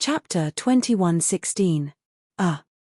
Chapter 21:16.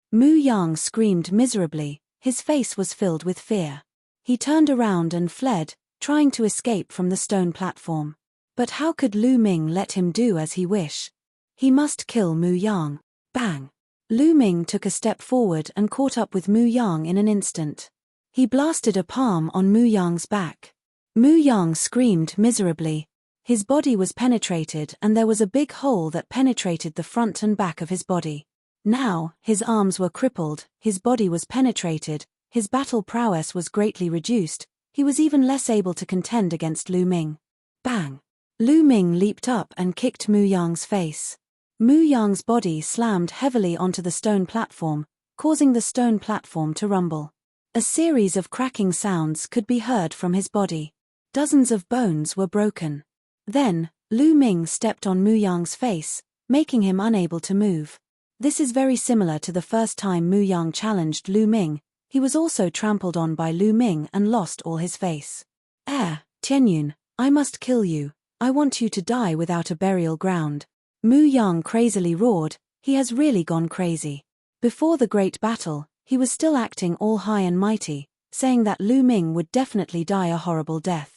Mu Yang screamed miserably, his face was filled with fear. He turned around and fled, trying to escape from the stone platform. But how could Lu Ming let him do as he wished? He must kill Mu Yang. Bang! Lu Ming took a step forward and caught up with Mu Yang in an instant. He blasted a palm on Mu Yang's back. Mu Yang screamed miserably. His body was penetrated and there was a big hole that penetrated the front and back of his body. Now, his arms were crippled, his body was penetrated, his battle prowess was greatly reduced, he was even less able to contend against Lu Ming. Bang! Lu Ming leaped up and kicked Mu Yang's face. Mu Yang's body slammed heavily onto the stone platform, causing the stone platform to rumble. A series of cracking sounds could be heard from his body. Dozens of bones were broken. Then, Lu Ming stepped on Mu Yang's face, making him unable to move. This is very similar to the first time Mu Yang challenged Lu Ming. He was also trampled on by Lu Ming and lost all his face. Tianyun, I must kill you. I want you to die without a burial ground. Mu Yang crazily roared, he has really gone crazy. Before the great battle, he was still acting all high and mighty, saying that Lu Ming would definitely die a horrible death.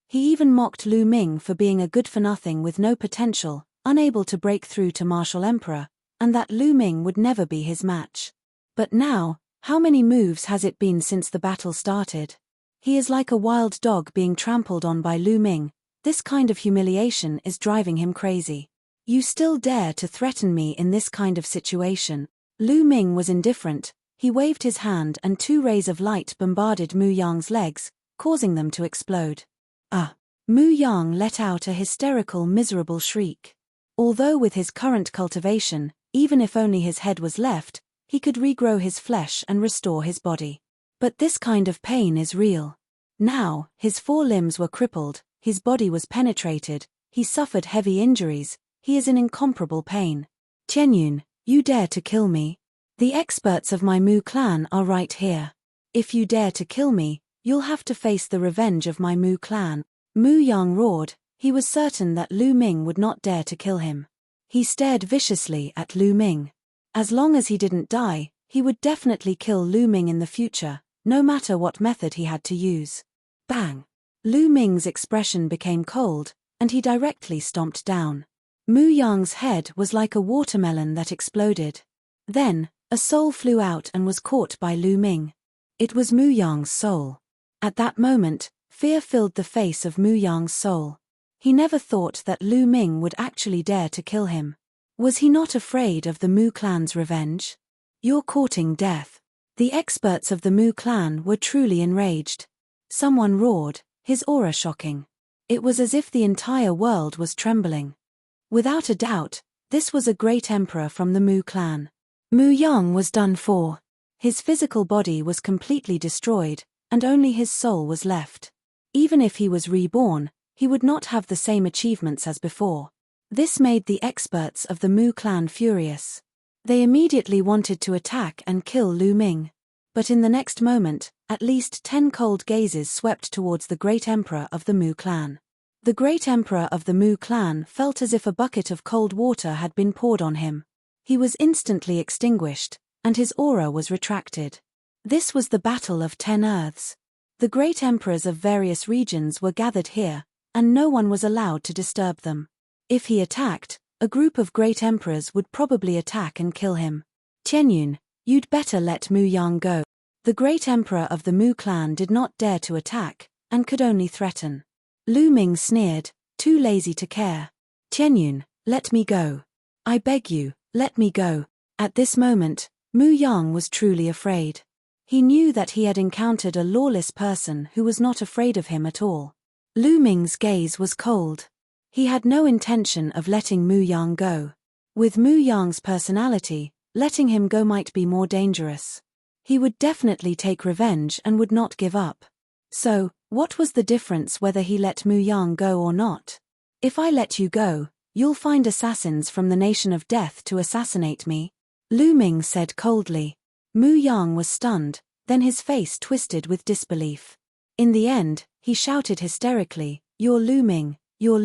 He even mocked Lu Ming for being a good-for-nothing with no potential, unable to break through to martial emperor, and that Lu Ming would never be his match. But now, how many moves has it been since the battle started? He is like a wild dog being trampled on by Lu Ming. This kind of humiliation is driving him crazy. You still dare to threaten me in this kind of situation? Lu Ming was indifferent. He waved his hand and 2 rays of light bombarded Mu Yang's legs, causing them to explode. Mu Yang let out a hysterical, miserable shriek. Although with his current cultivation, even if only his head was left, he could regrow his flesh and restore his body. But this kind of pain is real. Now, his 4 limbs were crippled, his body was penetrated, he suffered heavy injuries, he is in incomparable pain. Tianyun, you dare to kill me? The experts of my Mu clan are right here. If you dare to kill me, you'll have to face the revenge of my Mu clan. Mu Yang roared. He was certain that Lu Ming would not dare to kill him. He stared viciously at Lu Ming. As long as he didn't die, he would definitely kill Lu Ming in the future, no matter what method he had to use. Bang! Lu Ming's expression became cold, and he directly stomped down. Mu Yang's head was like a watermelon that exploded. Then, a soul flew out and was caught by Lu Ming. It was Mu Yang's soul. At that moment, fear filled the face of Mu Yang's soul. He never thought that Lu Ming would actually dare to kill him. Was he not afraid of the Mu clan's revenge? You're courting death. The experts of the Mu clan were truly enraged. Someone roared, his aura shocking. It was as if the entire world was trembling. Without a doubt, this was a great emperor from the Mu clan. Mu Yang was done for. His physical body was completely destroyed, and only his soul was left. Even if he was reborn, he would not have the same achievements as before. This made the experts of the Mu clan furious. They immediately wanted to attack and kill Lu Ming. But in the next moment, at least 10 cold gazes swept towards the great emperor of the Mu clan. The great emperor of the Mu clan felt as if a bucket of cold water had been poured on him. He was instantly extinguished, and his aura was retracted. This was the Battle of 10 Earths. The great emperors of various regions were gathered here, and no one was allowed to disturb them. If he attacked, a group of great emperors would probably attack and kill him. Tianyun, you'd better let Mu Yang go. The great emperor of the Mu clan did not dare to attack, and could only threaten. Lu Ming sneered, too lazy to care. Tianyun, let me go. I beg you, let me go. At this moment, Mu Yang was truly afraid. He knew that he had encountered a lawless person who was not afraid of him at all. Lu Ming's gaze was cold. He had no intention of letting Mu Yang go. With Mu Yang's personality, letting him go might be more dangerous. He would definitely take revenge and would not give up. So, what was the difference whether he let Mu Yang go or not? If I let you go, you'll find assassins from the Nation of Death to assassinate me, Lu Ming said coldly. Mu Yang was stunned, then his face twisted with disbelief. In the end, he shouted hysterically, you're Lu Ming, you're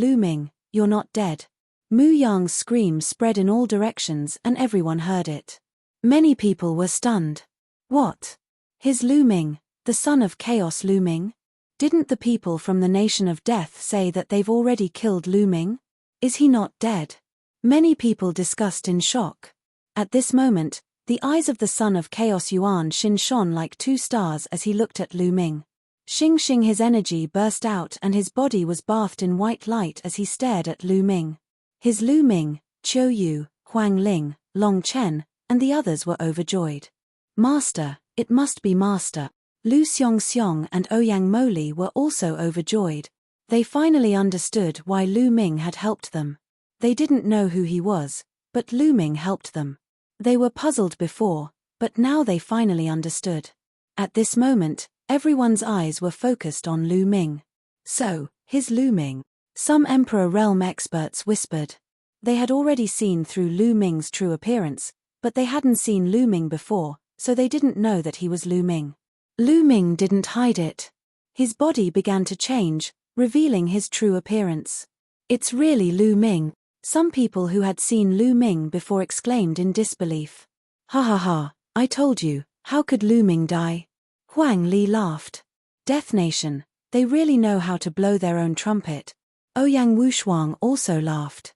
not dead. Mu Yang's scream spread in all directions and everyone heard it. Many people were stunned. What? His Lu Ming, the son of chaos Lu Ming? Didn't the people from the nation of death say that they've already killed Lu Ming? Is he not dead? Many people discussed in shock. At this moment, the eyes of the son of chaos Yuan Xin shone like two stars as he looked at Lu Ming. Xing Xing, his energy burst out and his body was bathed in white light as he stared at Lu Ming. His Lu Ming, Qiu Yu, Huang Ling, Long Chen, and the others were overjoyed. Master, it must be Master. Lu Xiong Xiong and Ouyang Moli were also overjoyed. They finally understood why Lu Ming had helped them. They didn't know who he was, but Lu Ming helped them. They were puzzled before, but now they finally understood. At this moment, everyone's eyes were focused on Lu Ming. So, his Lu Ming. Some Emperor Realm experts whispered. They had already seen through Lu Ming's true appearance, but they hadn't seen Lu Ming before, so they didn't know that he was Lu Ming. Lu Ming didn't hide it. His body began to change, revealing his true appearance. It's really Lu Ming. Some people who had seen Lu Ming before exclaimed in disbelief. Ha ha ha, I told you, how could Lu Ming die? Huang Li laughed. Death Nation, they really know how to blow their own trumpet. Ouyang Wushuang also laughed.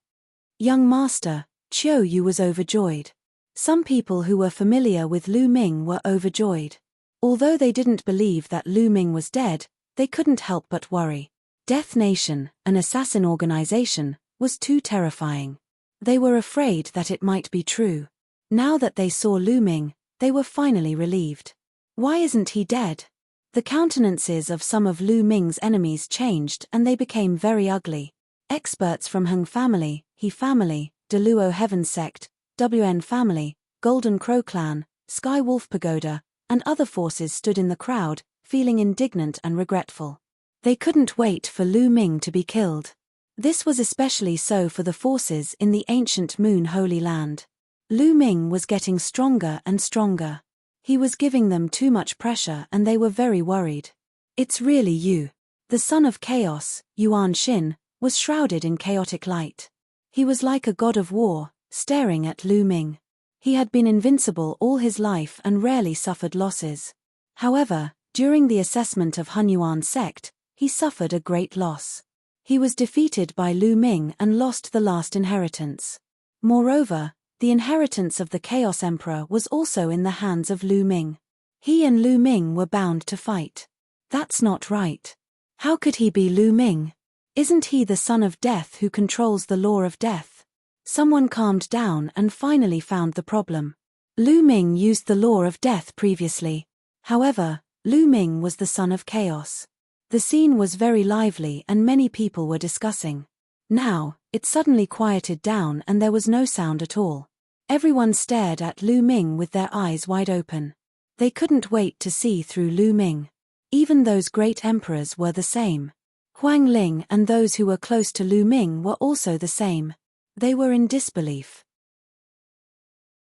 Young Master, Qiu Yu was overjoyed. Some people who were familiar with Lu Ming were overjoyed. Although they didn't believe that Lu Ming was dead, they couldn't help but worry. Death Nation, an assassin organization, was too terrifying. They were afraid that it might be true. Now that they saw Lu Ming, they were finally relieved. Why isn't he dead? The countenances of some of Lu Ming's enemies changed and they became very ugly. Experts from Heng family, He family, Deluo Heaven sect, WN family, Golden Crow clan, Sky Wolf Pagoda, and other forces stood in the crowd, feeling indignant and regretful. They couldn't wait for Lu Ming to be killed. This was especially so for the forces in the ancient Moon Holy Land. Lu Ming was getting stronger and stronger. He was giving them too much pressure and they were very worried. It's really you. The son of chaos, Yuan Xin, was shrouded in chaotic light. He was like a god of war, staring at Lu Ming. He had been invincible all his life and rarely suffered losses. However, during the assessment of Hunyuan sect, he suffered a great loss. He was defeated by Lu Ming and lost the last inheritance. Moreover, the inheritance of the Chaos Emperor was also in the hands of Lu Ming. He and Lu Ming were bound to fight. That's not right. How could he be Lu Ming? Isn't he the son of death who controls the law of death? Someone calmed down and finally found the problem. Lu Ming used the law of death previously. However, Lu Ming was the son of chaos. The scene was very lively and many people were discussing. Now, it suddenly quieted down and there was no sound at all. Everyone stared at Lu Ming with their eyes wide open. They couldn't wait to see through Lu Ming. Even those great emperors were the same. Huang Ling and those who were close to Lu Ming were also the same. They were in disbelief.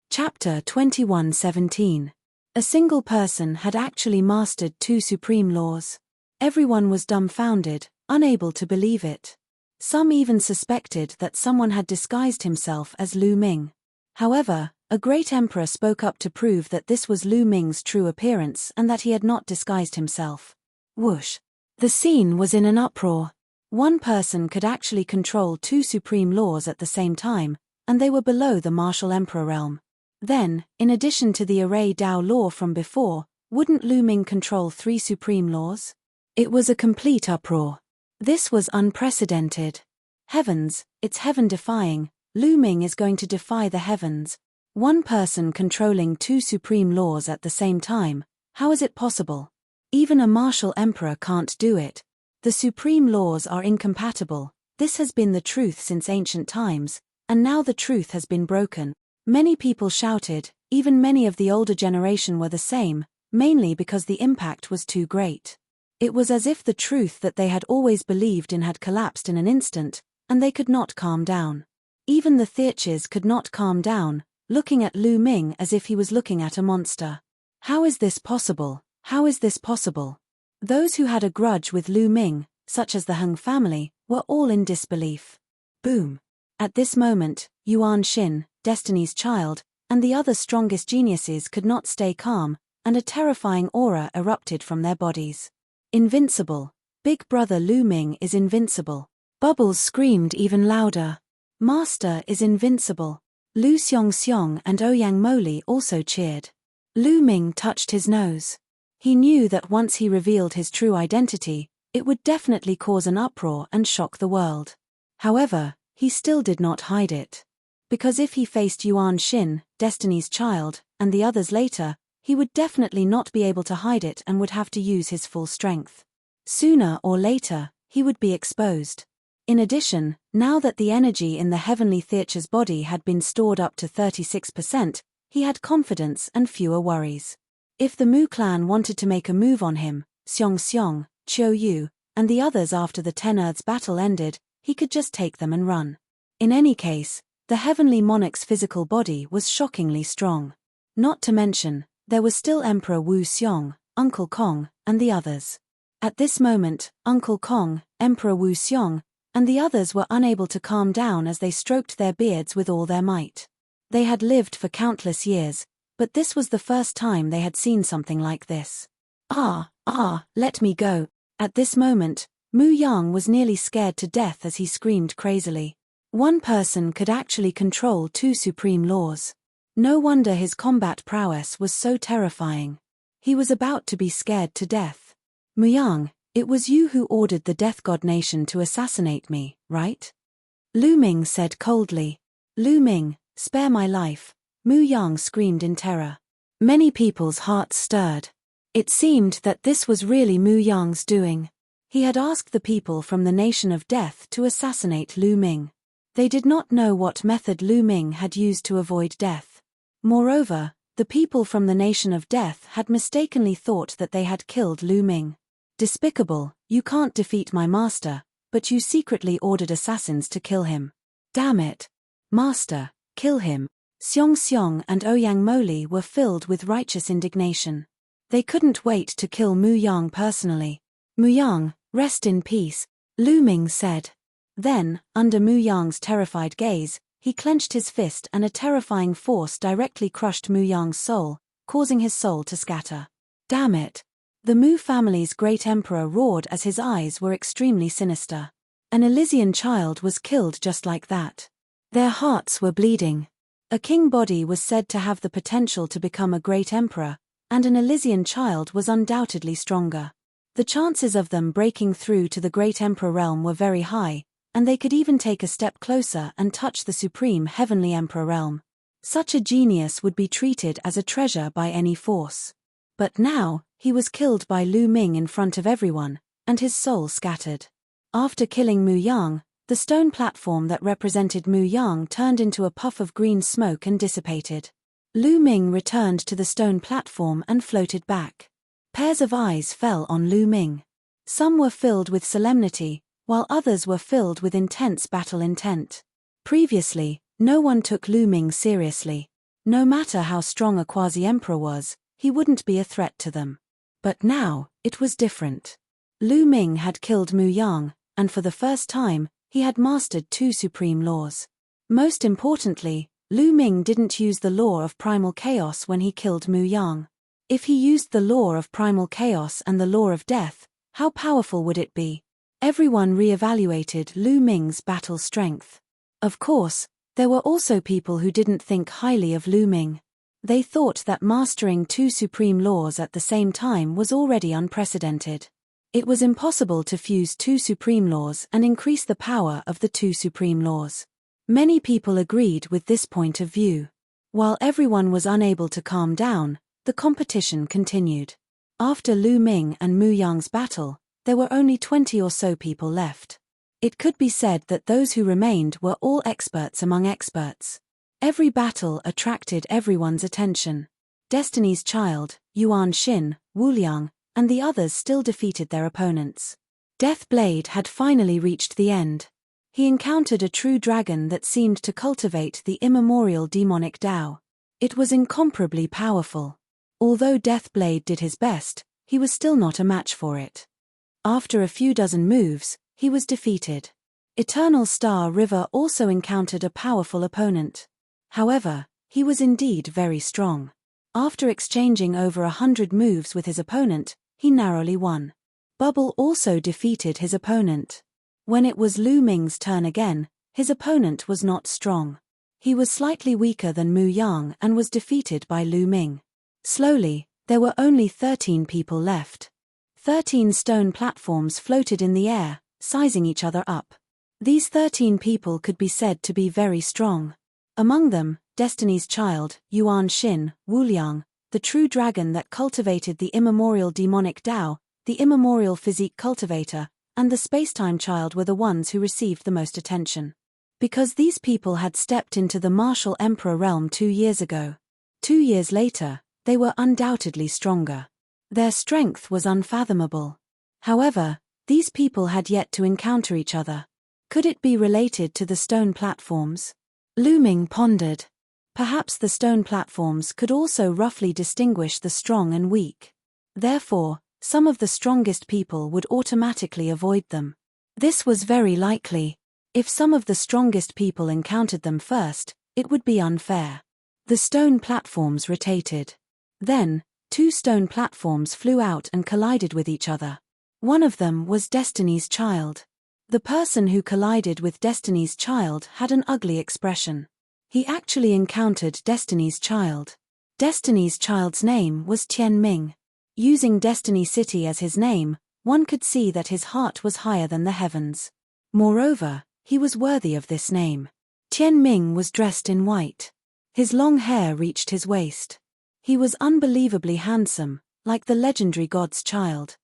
Chapter 21:17. A single person had actually mastered two supreme laws. Everyone was dumbfounded, unable to believe it. Some even suspected that someone had disguised himself as Lu Ming. However, a great emperor spoke up to prove that this was Lu Ming's true appearance and that he had not disguised himself. Whoosh! The scene was in an uproar. One person could actually control two supreme laws at the same time, and they were below the martial emperor realm. Then, in addition to the array Dao law from before, wouldn't Lu Ming control three supreme laws? It was a complete uproar. This was unprecedented. Heavens, it's heaven-defying. Lu Ming is going to defy the heavens. One person controlling two supreme laws at the same time. How is it possible? Even a martial emperor can't do it. The supreme laws are incompatible. This has been the truth since ancient times, and now the truth has been broken. Many people shouted, even many of the older generation were the same, mainly because the impact was too great. It was as if the truth that they had always believed in had collapsed in an instant, and they could not calm down. Even the Theurches could not calm down, looking at Lu Ming as if he was looking at a monster. How is this possible? How is this possible? Those who had a grudge with Lu Ming, such as the Heng family, were all in disbelief. Boom! At this moment, Yuan Xin, Destiny's child, and the other strongest geniuses could not stay calm, and a terrifying aura erupted from their bodies. Invincible. Big brother Lu Ming is invincible. Bubbles screamed even louder. Master is invincible. Lu Xiong and Ouyang Moli also cheered. Lu Ming touched his nose. He knew that once he revealed his true identity, it would definitely cause an uproar and shock the world. However, he still did not hide it. Because if he faced Yuan Xin, Destiny's child, and the others later, he would definitely not be able to hide it and would have to use his full strength. Sooner or later, he would be exposed. In addition, now that the energy in the heavenly theater's body had been stored up to 36%, he had confidence and fewer worries. If the Mu clan wanted to make a move on him, Xiong, Qiu Yu, and the others after the Ten Earths battle ended, he could just take them and run. In any case, the heavenly monarch's physical body was shockingly strong. Not to mention, there was still Emperor Wu Xiong, Uncle Kong, and the others. At this moment, Uncle Kong, Emperor Wu Xiong, and the others were unable to calm down as they stroked their beards with all their might. They had lived for countless years, but this was the first time they had seen something like this. Let me go. At this moment, Mu Yang was nearly scared to death as he screamed crazily. One person could actually control two supreme laws. No wonder his combat prowess was so terrifying. He was about to be scared to death. Mu Yang, it was you who ordered the Death God Nation to assassinate me, right? Lu Ming said coldly. Lu Ming, spare my life, Mu Yang screamed in terror. Many people's hearts stirred. It seemed that this was really Mu Yang's doing. He had asked the people from the Nation of Death to assassinate Lu Ming. They did not know what method Lu Ming had used to avoid death. Moreover, the people from the Nation of Death had mistakenly thought that they had killed Lu Ming. Despicable, you can't defeat my master, but you secretly ordered assassins to kill him. Damn it. Master, kill him. Xiong and Ouyang Moli were filled with righteous indignation. They couldn't wait to kill Mu Yang personally. Mu Yang, rest in peace, Lu Ming said. Then, under Mu Yang's terrified gaze, he clenched his fist and a terrifying force directly crushed Mu Yang's soul, causing his soul to scatter. Damn it. The Mu family's great emperor roared as his eyes were extremely sinister. An Elysian child was killed just like that. Their hearts were bleeding. A king body was said to have the potential to become a great emperor, and an Elysian child was undoubtedly stronger. The chances of them breaking through to the great emperor realm were very high, and they could even take a step closer and touch the supreme heavenly emperor realm. Such a genius would be treated as a treasure by any force. But now, he was killed by Lu Ming in front of everyone, and his soul scattered. After killing Mu Yang, the stone platform that represented Mu Yang turned into a puff of green smoke and dissipated. Lu Ming returned to the stone platform and floated back. Pairs of eyes fell on Lu Ming. Some were filled with solemnity, while others were filled with intense battle intent. Previously, no one took Lu Ming seriously. No matter how strong a quasi-emperor was, he wouldn't be a threat to them. But now, it was different. Lu Ming had killed Mu Yang, and for the first time, he had mastered two supreme laws. Most importantly, Lu Ming didn't use the law of primal chaos when he killed Mu Yang. If he used the law of primal chaos and the law of death, how powerful would it be? Everyone re-evaluated Lu Ming's battle strength. Of course, there were also people who didn't think highly of Lu Ming. They thought that mastering two supreme laws at the same time was already unprecedented. It was impossible to fuse two supreme laws and increase the power of the two supreme laws. Many people agreed with this point of view. While everyone was unable to calm down, the competition continued. After Lu Ming and Mu Yang's battle, there were only 20 or so people left. It could be said that those who remained were all experts among experts. Every battle attracted everyone's attention. Destiny's child, Yuan Xin, Wu Liang, and the others still defeated their opponents. Deathblade had finally reached the end. He encountered a true dragon that seemed to cultivate the immemorial demonic Tao. It was incomparably powerful. Although Deathblade did his best, he was still not a match for it. After a few dozen moves, he was defeated. Eternal Star River also encountered a powerful opponent. However, he was indeed very strong. After exchanging over 100 moves with his opponent, he narrowly won. Bubble also defeated his opponent. When it was Lu Ming's turn again, his opponent was not strong. He was slightly weaker than Mu Yang and was defeated by Lu Ming. Slowly, there were only 13 people left. 13 stone platforms floated in the air, sizing each other up. These 13 people could be said to be very strong. Among them, Destiny's Child, Yuan Xin, Wu Liang, the true dragon that cultivated the immemorial demonic Tao, the immemorial physique cultivator, and the spacetime child were the ones who received the most attention. Because these people had stepped into the martial emperor realm 2 years ago. 2 years later, they were undoubtedly stronger. Their strength was unfathomable. However, these people had yet to encounter each other. Could it be related to the stone platforms? Lu Ming pondered. Perhaps the stone platforms could also roughly distinguish the strong and weak. Therefore, some of the strongest people would automatically avoid them. This was very likely. If some of the strongest people encountered them first, it would be unfair. The stone platforms rotated. Then, 2 stone platforms flew out and collided with each other. One of them was Destiny's Child. The person who collided with Destiny's Child had an ugly expression. He actually encountered Destiny's Child. Destiny's Child's name was Tian Ming. Using Destiny City as his name, one could see that his heart was higher than the heavens. Moreover, he was worthy of this name. Tian Ming was dressed in white. His long hair reached his waist. He was unbelievably handsome, like the legendary god's child.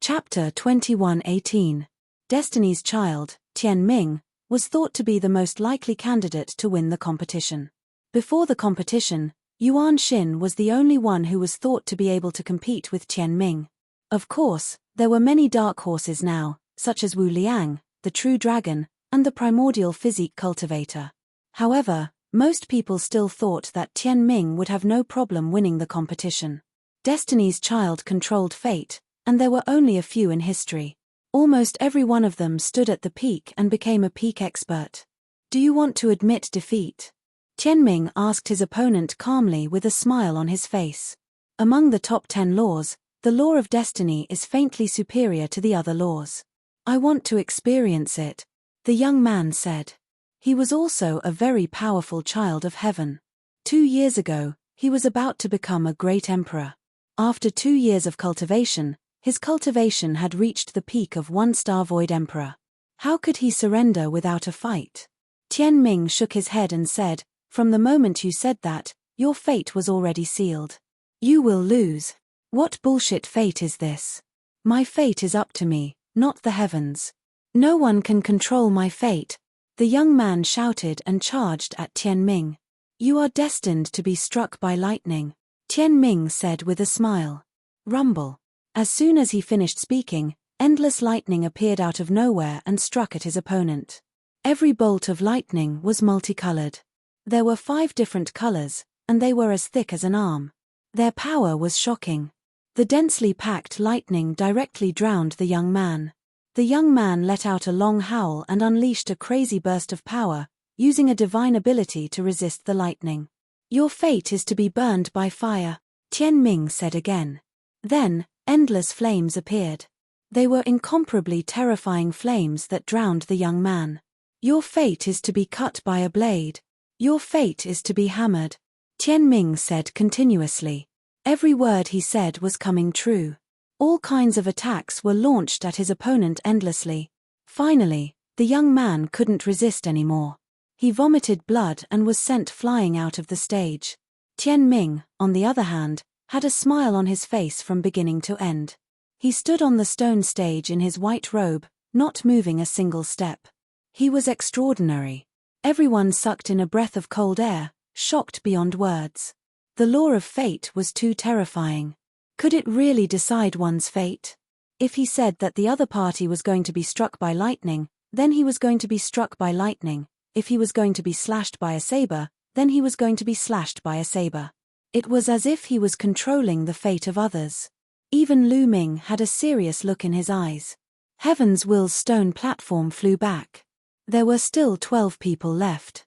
Chapter 21:18. Destiny's Child, Tian Ming, was thought to be the most likely candidate to win the competition. Before the competition, Yuan Xin was the only one who was thought to be able to compete with Tian Ming. Of course, there were many dark horses now, such as Wu Liang, the true dragon, and the primordial physique cultivator. However, most people still thought that Tian Ming would have no problem winning the competition. Destiny's Child controlled fate, and there were only a few in history. Almost every one of them stood at the peak and became a peak expert. Do you want to admit defeat? Tian Ming asked his opponent calmly with a smile on his face. Among the top 10 laws, the law of destiny is faintly superior to the other laws. I want to experience it, the young man said. He was also a very powerful child of heaven. 2 years ago, he was about to become a great emperor. After 2 years of cultivation, his cultivation had reached the peak of 1-star void emperor. How could he surrender without a fight? Tian Ming shook his head and said, "From the moment you said that, your fate was already sealed. You will lose. What bullshit fate is this? My fate is up to me, not the heavens. No one can control my fate." The young man shouted and charged at Tian Ming. "You are destined to be struck by lightning," Tian Ming said with a smile. Rumble. As soon as he finished speaking, endless lightning appeared out of nowhere and struck at his opponent. Every bolt of lightning was multicolored. There were 5 different colors, and they were as thick as an arm. Their power was shocking. The densely packed lightning directly drowned the young man. The young man let out a long howl and unleashed a crazy burst of power, using a divine ability to resist the lightning. "Your fate is to be burned by fire," Tian Ming said again. Then, endless flames appeared. They were incomparably terrifying flames that drowned the young man. "Your fate is to be cut by a blade. Your fate is to be hammered," Tian Ming said continuously. Every word he said was coming true. All kinds of attacks were launched at his opponent endlessly. Finally, the young man couldn't resist anymore. He vomited blood and was sent flying out of the stage. Tian Ming, on the other hand, had a smile on his face from beginning to end. He stood on the stone stage in his white robe, not moving a single step. He was extraordinary. Everyone sucked in a breath of cold air, shocked beyond words. The law of fate was too terrifying. Could it really decide one's fate? If he said that the other party was going to be struck by lightning, then he was going to be struck by lightning. If he was going to be slashed by a saber, then he was going to be slashed by a saber. It was as if he was controlling the fate of others. Even Lu Ming had a serious look in his eyes. Heaven's Will's stone platform flew back. There were still 12 people left.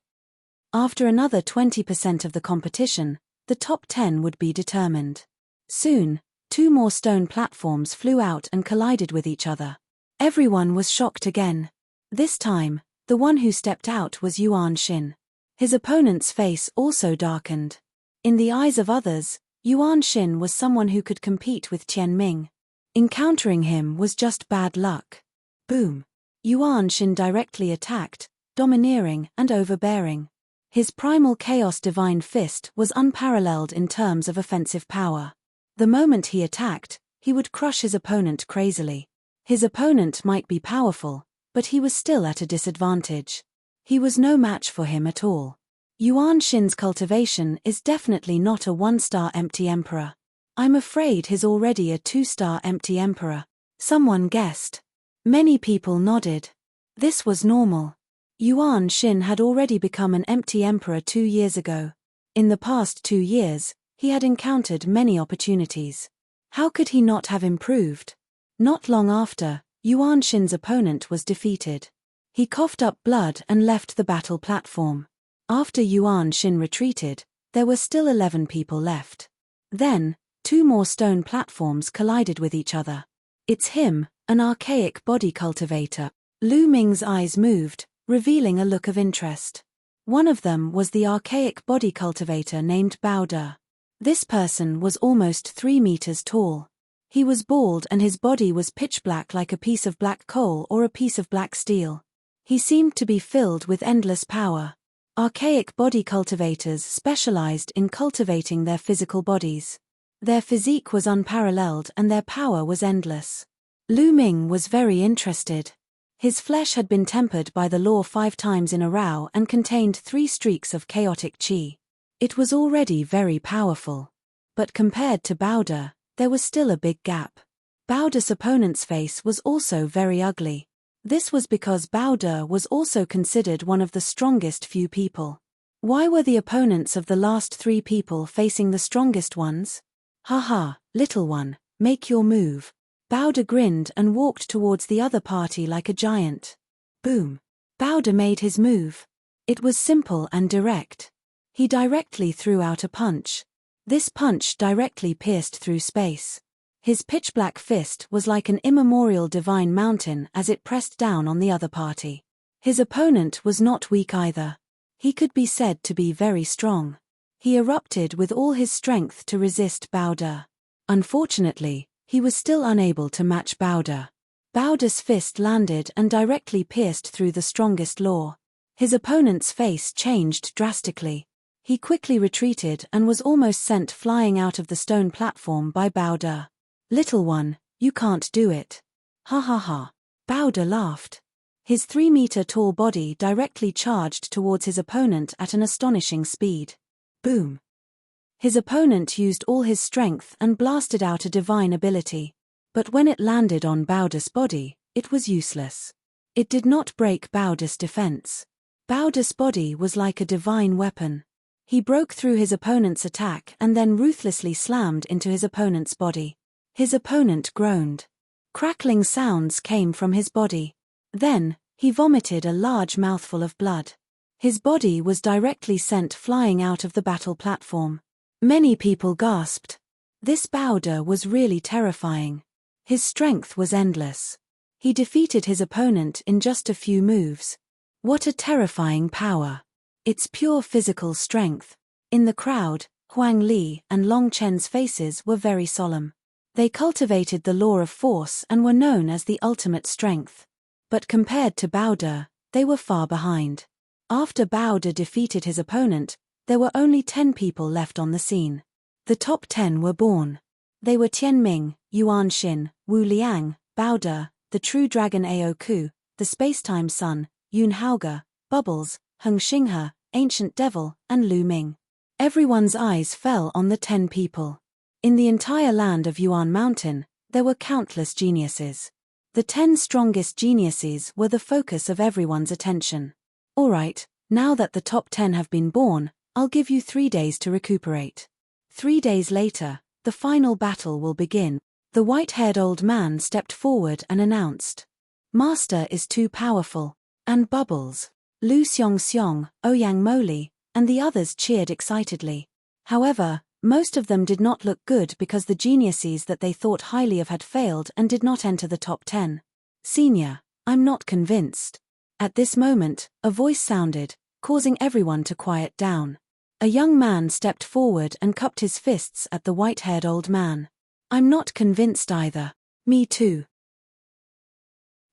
After another 20% of the competition, the top 10 would be determined. Soon, 2 more stone platforms flew out and collided with each other. Everyone was shocked again. This time, the one who stepped out was Yuan Shin. His opponent's face also darkened. In the eyes of others, Yuan Shin was someone who could compete with Tian Ming. Encountering him was just bad luck. Boom! Yuan Shin directly attacked, domineering and overbearing. His primal chaos divine fist was unparalleled in terms of offensive power. The moment he attacked, he would crush his opponent crazily. His opponent might be powerful, but he was still at a disadvantage. He was no match for him at all. Yuan Shin's cultivation is definitely not a 1-star empty emperor. I'm afraid he's already a 2-star empty emperor. Someone guessed. Many people nodded. This was normal. Yuan Shin had already become an empty emperor 2 years ago. In the past 2 years, he had encountered many opportunities. How could he not have improved? Not long after, Yuan Shin's opponent was defeated. He coughed up blood and left the battle platform. After Yuan Shin retreated, there were still 11 people left. Then, 2 more stone platforms collided with each other. It's him, an archaic body cultivator. Lu Ming's eyes moved, revealing a look of interest. One of them was the archaic body cultivator named Bao De. This person was almost 3 meters tall. He was bald and his body was pitch black like a piece of black coal or a piece of black steel. He seemed to be filled with endless power. Archaic body cultivators specialized in cultivating their physical bodies. Their physique was unparalleled and their power was endless. Lu Ming was very interested. His flesh had been tempered by the law 5 times in a row and contained 3 streaks of chaotic qi. It was already very powerful. But compared to Bao De, there was still a big gap. Bao De's opponent's face was also very ugly. This was because Bao De was also considered one of the strongest few people. Why were the opponents of the last 3 people facing the strongest ones? Haha, little one, make your move. Bao De grinned and walked towards the other party like a giant. Boom. Bao De made his move. It was simple and direct. He directly threw out a punch. This punch directly pierced through space. His pitch-black fist was like an immemorial divine mountain as it pressed down on the other party. His opponent was not weak either. He could be said to be very strong. He erupted with all his strength to resist Bao De. Unfortunately, he was still unable to match Bao De. Bao De's fist landed and directly pierced through the strongest law. His opponent's face changed drastically. He quickly retreated and was almost sent flying out of the stone platform by Bao De. Little one, you can't do it. Ha ha ha. Bao De laughed. His 3-meter-tall body directly charged towards his opponent at an astonishing speed. Boom. His opponent used all his strength and blasted out a divine ability. But when it landed on Bao De's body, it was useless. It did not break Bao De's defense. Bao De's body was like a divine weapon. He broke through his opponent's attack and then ruthlessly slammed into his opponent's body. His opponent groaned. Crackling sounds came from his body. Then, he vomited a large mouthful of blood. His body was directly sent flying out of the battle platform. Many people gasped. This Bao De was really terrifying. His strength was endless. He defeated his opponent in just a few moves. What a terrifying power. It's pure physical strength. In the crowd, Huang Li and Long Chen's faces were very solemn. They cultivated the law of force and were known as the ultimate strength. But compared to Bao De, they were far behind. After Bao De defeated his opponent, there were only 10 people left on the scene. The top 10 were born. They were Tian Ming, Yuan Shin, Wu Liang, Bao De, the true dragon Ao Ku, the spacetime sun, Yun Haoge, Bubbles, Heng Xinghe, ancient devil, and Lu Ming. Everyone's eyes fell on the 10 people. In the entire land of Yuan Mountain, there were countless geniuses. The 10 strongest geniuses were the focus of everyone's attention. Alright, now that the top 10 have been born, I'll give you 3 days to recuperate. 3 days later, the final battle will begin. The white-haired old man stepped forward and announced. Master is too powerful. And Bubbles, Lu Xiong, Ouyang Moli, and the others cheered excitedly. However, most of them did not look good because the geniuses that they thought highly of had failed and did not enter the top 10. Senior, I'm not convinced. At this moment, a voice sounded, causing everyone to quiet down. A young man stepped forward and cupped his fists at the white-haired old man. I'm not convinced either. Me too.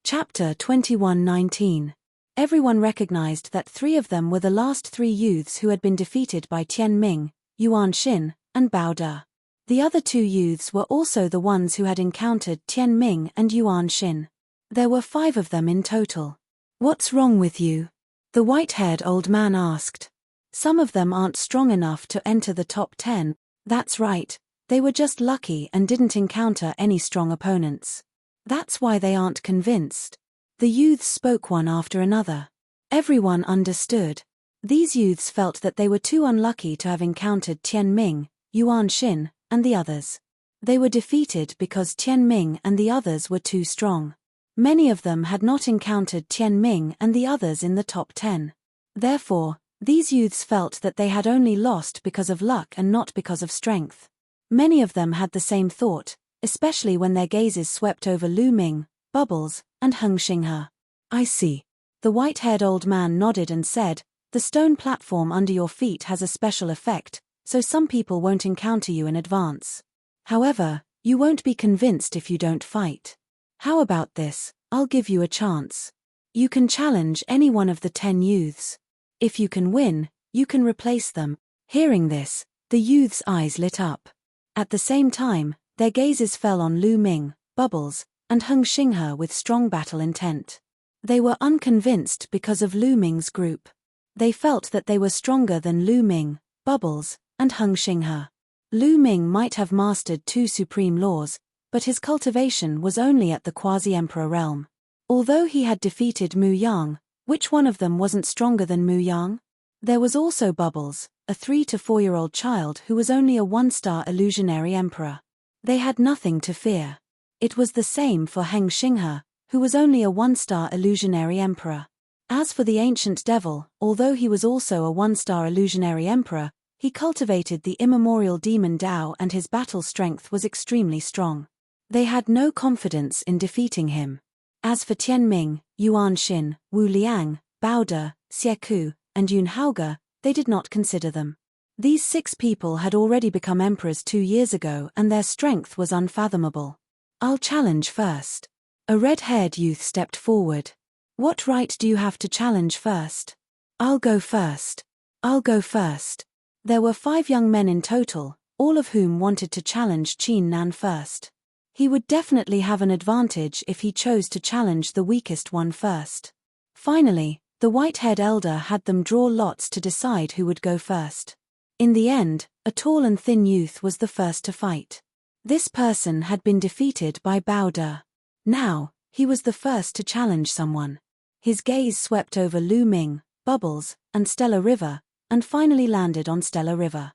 Chapter 21:19. Everyone recognized that 3 of them were the last 3 youths who had been defeated by Tian Ming, Yuan Xin, and Bao De. The other 2 youths were also the ones who had encountered Tian Ming and Yuan Xin. There were 5 of them in total. What's wrong with you? The white-haired old man asked. Some of them aren't strong enough to enter the top 10. That's right, they were just lucky and didn't encounter any strong opponents. That's why they aren't convinced. The youths spoke one after another. Everyone understood. These youths felt that they were too unlucky to have encountered Tian Ming, Yuan Xin, and the others. They were defeated because Tian Ming and the others were too strong. Many of them had not encountered Tian Ming and the others in the top 10. Therefore, these youths felt that they had only lost because of luck and not because of strength. Many of them had the same thought, especially when their gazes swept over Lu Ming, Bubbles, and Heng Xinghe. I see. The white-haired old man nodded and said, the stone platform under your feet has a special effect, so some people won't encounter you in advance. However, you won't be convinced if you don't fight. How about this? I'll give you a chance. You can challenge any one of the 10 youths. If you can win, you can replace them. Hearing this, the youths' eyes lit up. At the same time, their gazes fell on Lu Ming, Bubbles, and Heng Xinghe with strong battle intent. They were unconvinced because of Lu Ming's group. They felt that they were stronger than Lu Ming, Bubbles, and Heng Xinghe. Lu Ming might have mastered 2 supreme laws, but his cultivation was only at the quasi-emperor realm. Although he had defeated Mu Yang, which one of them wasn't stronger than Mu Yang? There was also Bubbles, a 3 to 4-year-old child who was only a 1-star illusionary emperor. They had nothing to fear. It was the same for Heng Xinghe, who was only a 1-star illusionary emperor. As for the ancient devil, although he was also a 1-star illusionary emperor, he cultivated the immemorial demon Dao and his battle strength was extremely strong. They had no confidence in defeating him. As for Tian Ming, Yuan Xin, Wu Liang, Bao De, Xie Ku, and Yun Haoge, they did not consider them. These 6 people had already become emperors 2 years ago and their strength was unfathomable. I'll challenge first. A red-haired youth stepped forward. What right do you have to challenge first? I'll go first. I'll go first. There were 5 young men in total, all of whom wanted to challenge Qin Nan first. He would definitely have an advantage if he chose to challenge the weakest one first. Finally, the white-haired elder had them draw lots to decide who would go first. In the end, a tall and thin youth was the first to fight. This person had been defeated by Bao De. Now, he was the first to challenge someone. His gaze swept over Lu Ming, Bubbles, and Stellar River, and finally landed on Stellar River.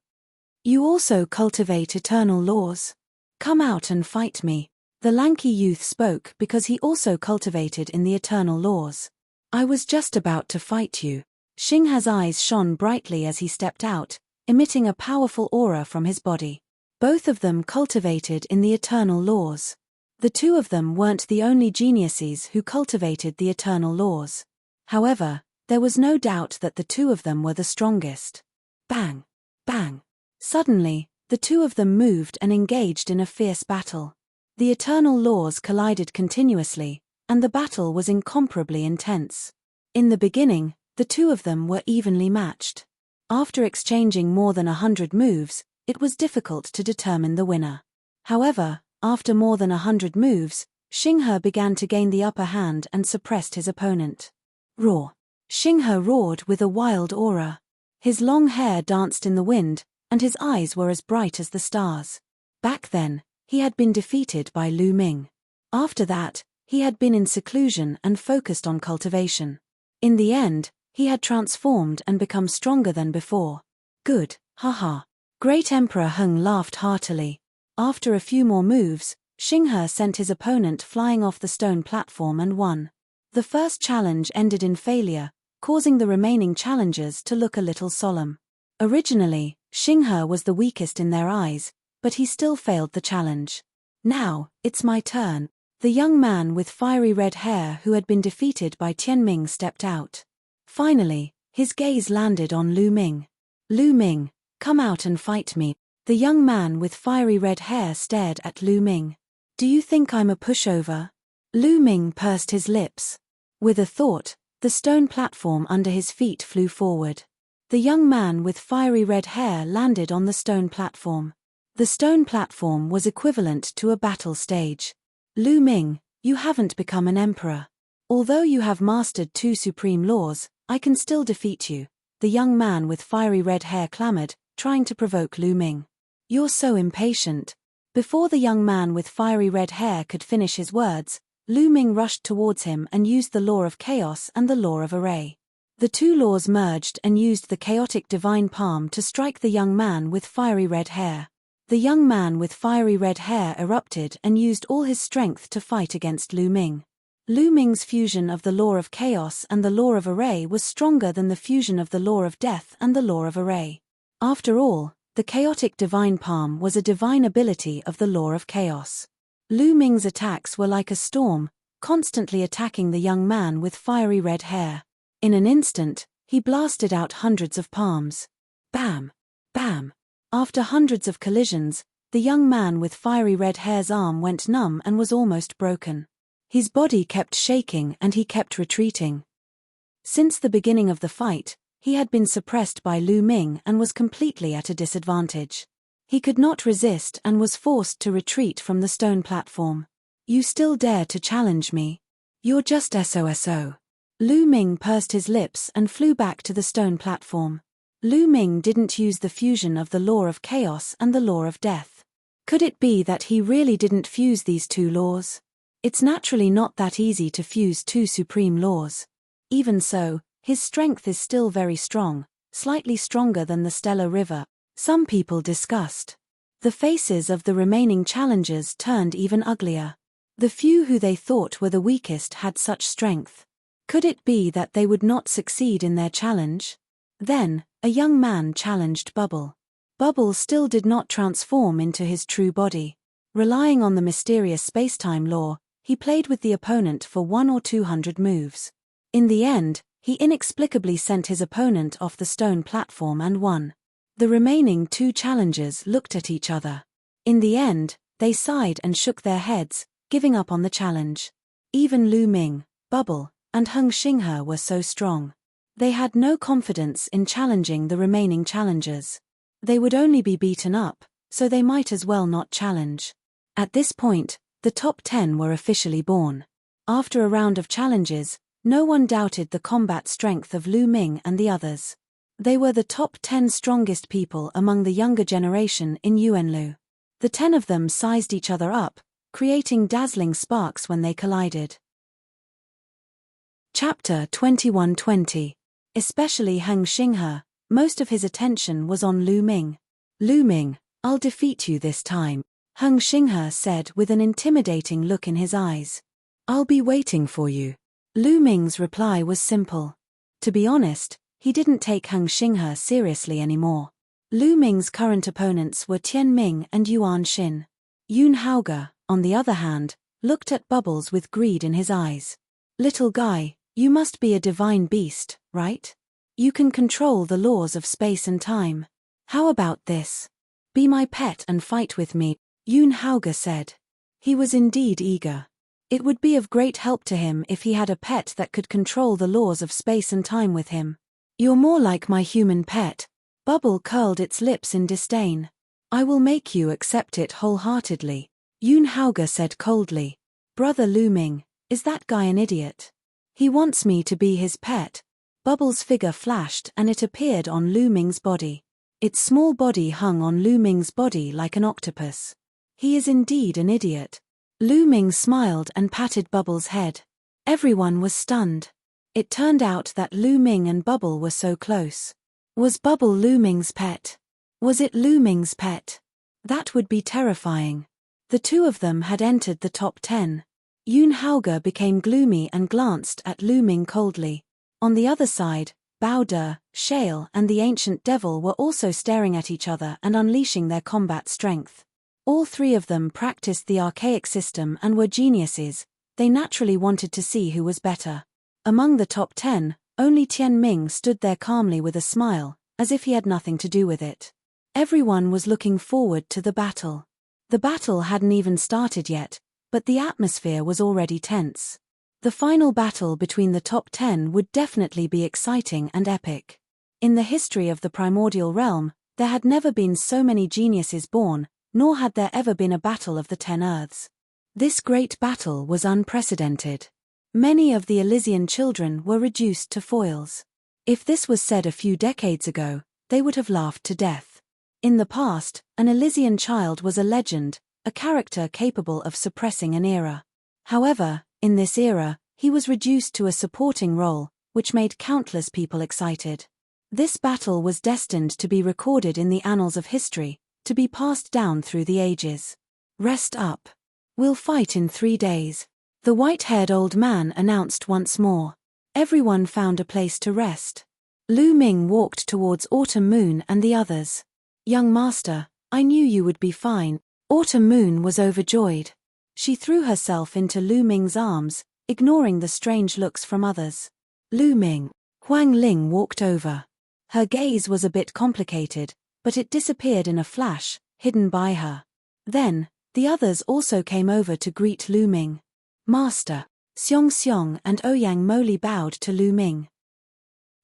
You also cultivate eternal laws. Come out and fight me. The lanky youth spoke because he also cultivated in the eternal laws. I was just about to fight you. Xinghe's eyes shone brightly as he stepped out, emitting a powerful aura from his body. Both of them cultivated in the eternal laws. The 2 of them weren't the only geniuses who cultivated the eternal laws. However, there was no doubt that the 2 of them were the strongest. Bang! Bang! Suddenly, the 2 of them moved and engaged in a fierce battle. The eternal laws collided continuously, and the battle was incomparably intense. In the beginning, the 2 of them were evenly matched. After exchanging more than 100 moves, it was difficult to determine the winner. However, after more than 100 moves, Xinghe began to gain the upper hand and suppressed his opponent. Roar! Xinghe roared with a wild aura. His long hair danced in the wind, and his eyes were as bright as the stars. Back then, he had been defeated by Lu Ming. After that, he had been in seclusion and focused on cultivation. In the end, he had transformed and become stronger than before. Good, haha. Great Emperor Heng laughed heartily. After a few more moves, Xinghe sent his opponent flying off the stone platform and won. The first challenge ended in failure, causing the remaining challengers to look a little solemn. Originally, Xinghe was the weakest in their eyes, but he still failed the challenge. Now, it's my turn. The young man with fiery red hair who had been defeated by Tianming stepped out. Finally, his gaze landed on Lu Ming. Lu Ming, come out and fight me. The young man with fiery red hair stared at Lu Ming. Do you think I'm a pushover? Lu Ming pursed his lips. With a thought, the stone platform under his feet flew forward. The young man with fiery red hair landed on the stone platform. The stone platform was equivalent to a battle stage. Lu Ming, you haven't become an emperor. Although you have mastered 2 supreme laws, I can still defeat you, the young man with fiery red hair clamored, trying to provoke Lu Ming. You're so impatient. Before the young man with fiery red hair could finish his words, Lu Ming rushed towards him and used the law of chaos and the law of array. The 2 laws merged and used the chaotic divine palm to strike the young man with fiery red hair. The young man with fiery red hair erupted and used all his strength to fight against Lu Ming. Lu Ming's fusion of the law of chaos and the law of array was stronger than the fusion of the law of death and the law of array. After all, the chaotic divine palm was a divine ability of the law of chaos. Lu Ming's attacks were like a storm, constantly attacking the young man with fiery red hair. In an instant, he blasted out hundreds of palms. Bam! Bam! After hundreds of collisions, the young man with fiery red hair's arm went numb and was almost broken. His body kept shaking and he kept retreating. Since the beginning of the fight, he had been suppressed by Lu Ming and was completely at a disadvantage. He could not resist and was forced to retreat from the stone platform. You still dare to challenge me? You're just SOSO. Lu Ming pursed his lips and flew back to the stone platform. Lu Ming didn't use the fusion of the law of chaos and the law of death. Could it be that he really didn't fuse these 2 laws? It's naturally not that easy to fuse 2 supreme laws. Even so, his strength is still very strong, slightly stronger than the Stellar River. Some people discussed. The faces of the remaining challengers turned even uglier. The few who they thought were the weakest had such strength. Could it be that they would not succeed in their challenge? Then, a young man challenged Bubble. Bubble still did not transform into his true body. Relying on the mysterious spacetime law, he played with the opponent for 100 or 200 moves. In the end, he inexplicably sent his opponent off the stone platform and won. The remaining 2 challengers looked at each other. In the end, they sighed and shook their heads, giving up on the challenge. Even Lu Ming, Bubble, and Heng Xinghe were so strong. They had no confidence in challenging the remaining challengers. They would only be beaten up, so they might as well not challenge. At this point, the top 10 were officially born. After a round of challenges, no one doubted the combat strength of Lu Ming and the others. They were the top 10 strongest people among the younger generation in Yuanlu. The 10 of them sized each other up, creating dazzling sparks when they collided. Chapter 2120. Especially Heng Xinghe, most of his attention was on Lu Ming. Lu Ming, I'll defeat you this time, Heng Xinghe said with an intimidating look in his eyes. I'll be waiting for you. Lu Ming's reply was simple. To be honest, he didn't take Heng Xinghe seriously anymore. Lu Ming's current opponents were Tianming and Yuan Xin. Yun Haoge, on the other hand, looked at Bubbles with greed in his eyes. Little guy, you must be a divine beast, right? You can control the laws of space and time. How about this? Be my pet and fight with me, Yun Haoge said. He was indeed eager. It would be of great help to him if he had a pet that could control the laws of space and time with him. You're more like my human pet. Bubble curled its lips in disdain. I will make you accept it wholeheartedly, Yun Haoge said coldly. Brother Lu Ming, is that guy an idiot? He wants me to be his pet. Bubbles' figure flashed and it appeared on Lu Ming's body. Its small body hung on Lu Ming's body like an octopus. He is indeed an idiot. Lu Ming smiled and patted Bubbles' head. Everyone was stunned. It turned out that Lu Ming and Bubble were so close. Was Bubble Lu Ming's pet? Was it Lu Ming's pet? That would be terrifying. The 2 of them had entered the top 10. Yun Haoge became gloomy and glanced at Lu Ming coldly. On the other side, Bao De, Shale and the ancient devil were also staring at each other and unleashing their combat strength. All three of them practiced the archaic system and were geniuses. They naturally wanted to see who was better. Among the top 10, only Tian Ming stood there calmly with a smile, as if he had nothing to do with it. Everyone was looking forward to the battle. The battle hadn't even started yet, but the atmosphere was already tense. The final battle between the top 10 would definitely be exciting and epic. In the history of the primordial realm, there had never been so many geniuses born, nor had there ever been a battle of the 10 Earths. This great battle was unprecedented. Many of the Elysian children were reduced to foils. If this was said a few decades ago, they would have laughed to death. In the past, an Elysian child was a legend, a character capable of suppressing an era. However, in this era, he was reduced to a supporting role, which made countless people excited. This battle was destined to be recorded in the annals of history, to be passed down through the ages. Rest up. We'll fight in 3 days. The white-haired old man announced once more. Everyone found a place to rest. Lu Ming walked towards Autumn Moon and the others. Young master, I knew you would be fine. Autumn Moon was overjoyed. She threw herself into Lu Ming's arms, ignoring the strange looks from others. Lu Ming. Huang Ling walked over. Her gaze was a bit complicated, but it disappeared in a flash, hidden by her. Then, the others also came over to greet Lu Ming. Master. Xiong Xiong and Ouyang Moli bowed to Lu Ming.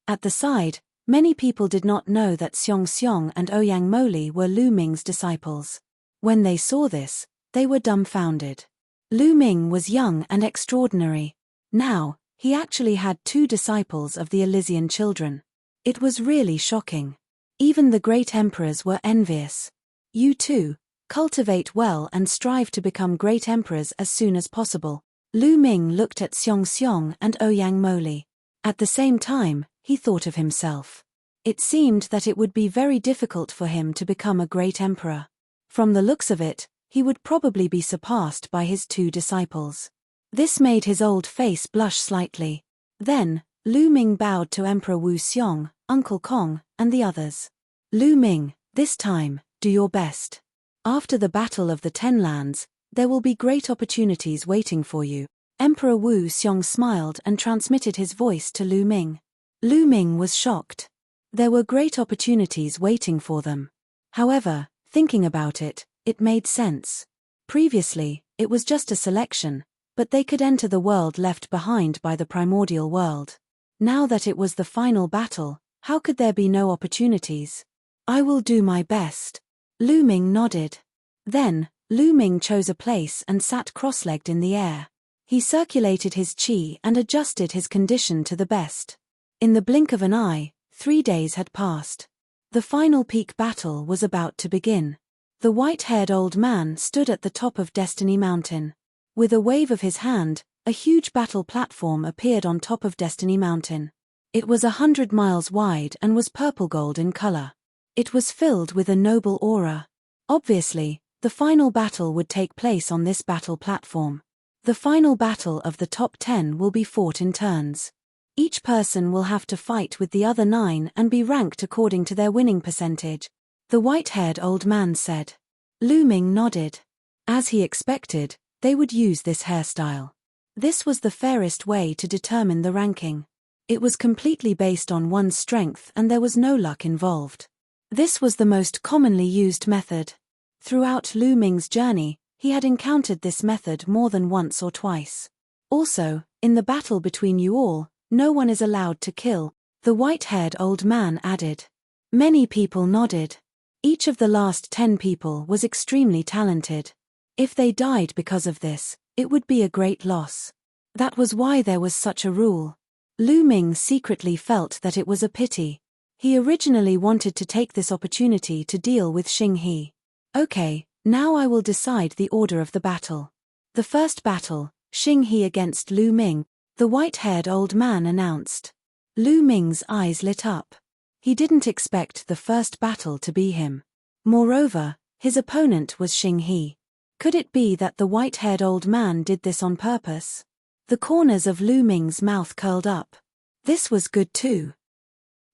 At the side, many people did not know that Xiong Xiong and Ouyang Moli were Lu Ming's disciples. When they saw this, they were dumbfounded. Lu Ming was young and extraordinary. Now, he actually had 2 disciples of the Elysian children. It was really shocking. Even the great emperors were envious. You too, cultivate well and strive to become great emperors as soon as possible. Lu Ming looked at Xiong Xiong and Ouyang Moli. At the same time, he thought of himself. It seemed that it would be very difficult for him to become a great emperor. From the looks of it, he would probably be surpassed by his 2 disciples. This made his old face blush slightly. Then, Lu Ming bowed to Emperor Wu Xiong, Uncle Kong, and the others. Lu Ming, this time, do your best. After the Battle of the 10 Lands, there will be great opportunities waiting for you. Emperor Wu Xiong smiled and transmitted his voice to Lu Ming. Lu Ming was shocked. There were great opportunities waiting for them. However, thinking about it, it made sense. Previously, it was just a selection, but they could enter the world left behind by the primordial world. Now that it was the final battle, how could there be no opportunities? I will do my best. Lu Ming nodded. Then, Lu Ming chose a place and sat cross-legged in the air. He circulated his qi and adjusted his condition to the best. In the blink of an eye, 3 days had passed. The final peak battle was about to begin. The white-haired old man stood at the top of Destiny Mountain. With a wave of his hand, a huge battle platform appeared on top of Destiny Mountain. It was 100 miles wide and was purple gold in color. It was filled with a noble aura. Obviously, the final battle would take place on this battle platform. The final battle of the top 10 will be fought in turns. Each person will have to fight with the other 9 and be ranked according to their winning percentage, the white-haired old man said. Lu Ming nodded. As he expected, they would use this hairstyle. This was the fairest way to determine the ranking. It was completely based on one's strength and there was no luck involved. This was the most commonly used method. Throughout Lu Ming's journey, he had encountered this method more than once or twice. Also, in the battle between you all, no one is allowed to kill, the white-haired old man added. Many people nodded. Each of the last 10 people was extremely talented. If they died because of this, it would be a great loss. That was why there was such a rule. Lu Ming secretly felt that it was a pity. He originally wanted to take this opportunity to deal with Xing He. Okay, now I will decide the order of the battle. The first battle, Xing He against Lu Ming, the white-haired old man announced. Lu Ming's eyes lit up. He didn't expect the first battle to be him. Moreover, his opponent was Xing He. Could it be that the white-haired old man did this on purpose? The corners of Lu Ming's mouth curled up. This was good too.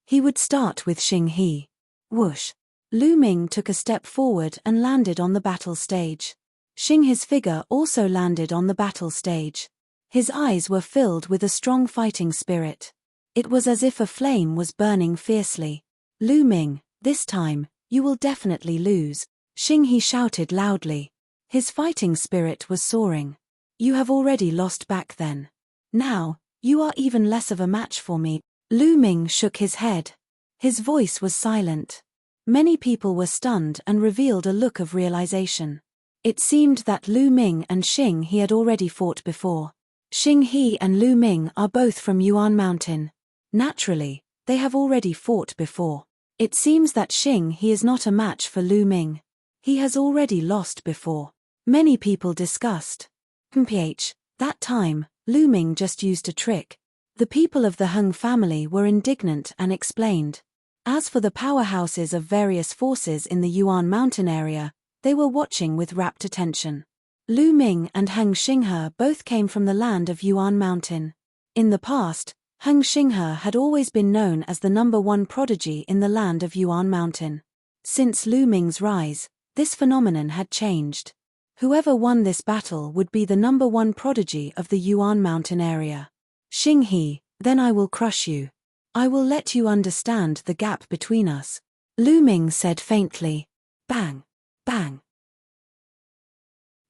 He would start with Xing He. Whoosh. Lu Ming took a step forward and landed on the battle stage. Xing He's figure also landed on the battle stage. His eyes were filled with a strong fighting spirit. It was as if a flame was burning fiercely. Lu Ming, this time, you will definitely lose, Xing He shouted loudly. His fighting spirit was soaring. You have already lost back then. Now, you are even less of a match for me. Lu Ming shook his head. His voice was silent. Many people were stunned and revealed a look of realization. It seemed that Lu Ming and Xing He had already fought before. Xing He and Lu Ming are both from Yuan Mountain. Naturally, they have already fought before. It seems that Xing He is not a match for Lu Ming. He has already lost before. Many people discussed. That time, Lu Ming just used a trick. The people of the Heng family were indignant and explained. As for the powerhouses of various forces in the Yuan Mountain area, they were watching with rapt attention. Lu Ming and Heng Xinghe both came from the land of Yuan Mountain. In the past, Heng Xinghe had always been known as the #1 prodigy in the land of Yuan Mountain. Since Lu Ming's rise, this phenomenon had changed. Whoever won this battle would be the #1 prodigy of the Yuan Mountain area. Xing He, then I will crush you. I will let you understand the gap between us, Lu Ming said faintly. Bang! Bang!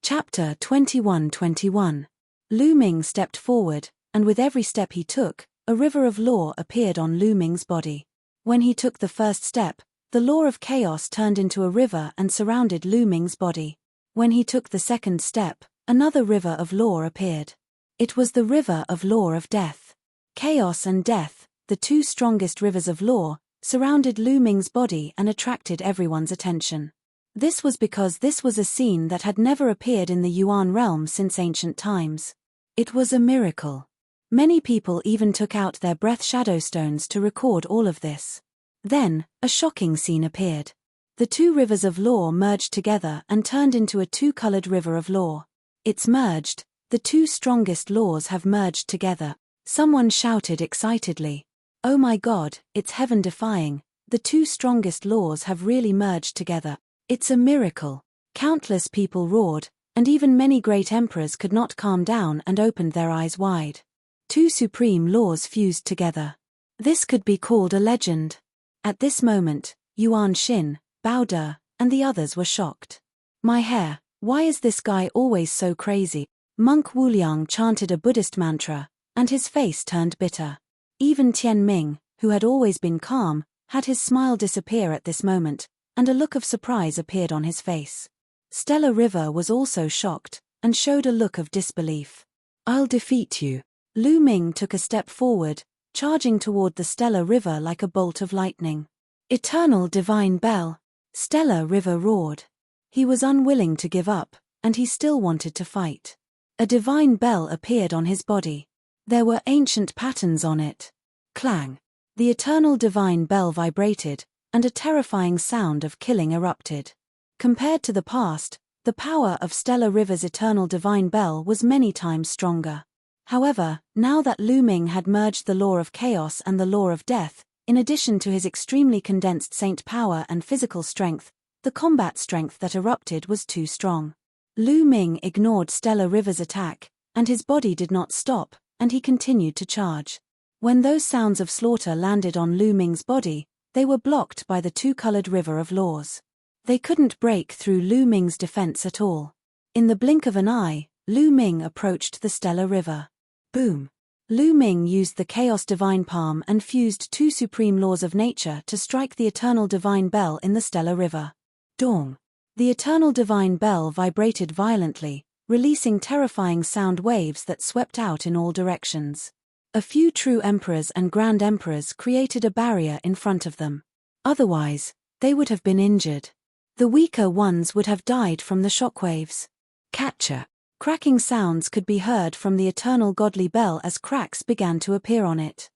Chapter 21:21. Lu Ming stepped forward, and with every step he took, a river of law appeared on Lu Ming's body. When he took the first step, the law of chaos turned into a river and surrounded Lu Ming's body. When he took the second step, another river of law appeared. It was the river of law of death. Chaos and death, the two strongest rivers of law, surrounded Lu Ming's body and attracted everyone's attention. This was because this was a scene that had never appeared in the Yuan realm since ancient times. It was a miracle. Many people even took out their breath shadow stones to record all of this. Then, a shocking scene appeared. The two rivers of law merged together and turned into a two-colored river of law. It's merged, the two strongest laws have merged together. Someone shouted excitedly. Oh my God, it's heaven-defying, the two strongest laws have really merged together. It's a miracle. Countless people roared, and even many great emperors could not calm down and opened their eyes wide. Two supreme laws fused together. This could be called a legend. At this moment, Yuan Xin, Bao De, and the others were shocked. My hair, why is this guy always so crazy? Monk Wuliang chanted a Buddhist mantra, and his face turned bitter. Even Tian Ming, who had always been calm, had his smile disappear at this moment, and a look of surprise appeared on his face. Stellar River was also shocked, and showed a look of disbelief. I'll defeat you. Lu Ming took a step forward, charging toward the Stellar River like a bolt of lightning. Eternal Divine Bell! Stellar River roared. He was unwilling to give up, and he still wanted to fight. A divine bell appeared on his body. There were ancient patterns on it. Clang! The eternal divine bell vibrated, and a terrifying sound of killing erupted. Compared to the past, the power of Stellar River's eternal divine bell was many times stronger. However, now that Lu Ming had merged the law of chaos and the law of death, in addition to his extremely condensed saint power and physical strength, the combat strength that erupted was too strong. Lu Ming ignored Stellar River's attack, and his body did not stop, and he continued to charge. When those sounds of slaughter landed on Lu Ming's body, they were blocked by the two-colored river of laws. They couldn't break through Lu Ming's defense at all. In the blink of an eye, Lu Ming approached the Stellar River. Boom! Lu Ming used the Chaos Divine Palm and fused two supreme laws of nature to strike the Eternal Divine Bell in the Stellar River. Dong! The Eternal Divine Bell vibrated violently, releasing terrifying sound waves that swept out in all directions. A few true emperors and grand emperors created a barrier in front of them. Otherwise, they would have been injured. The weaker ones would have died from the shockwaves. Catcher! Cracking sounds could be heard from the eternal godly bell as cracks began to appear on it.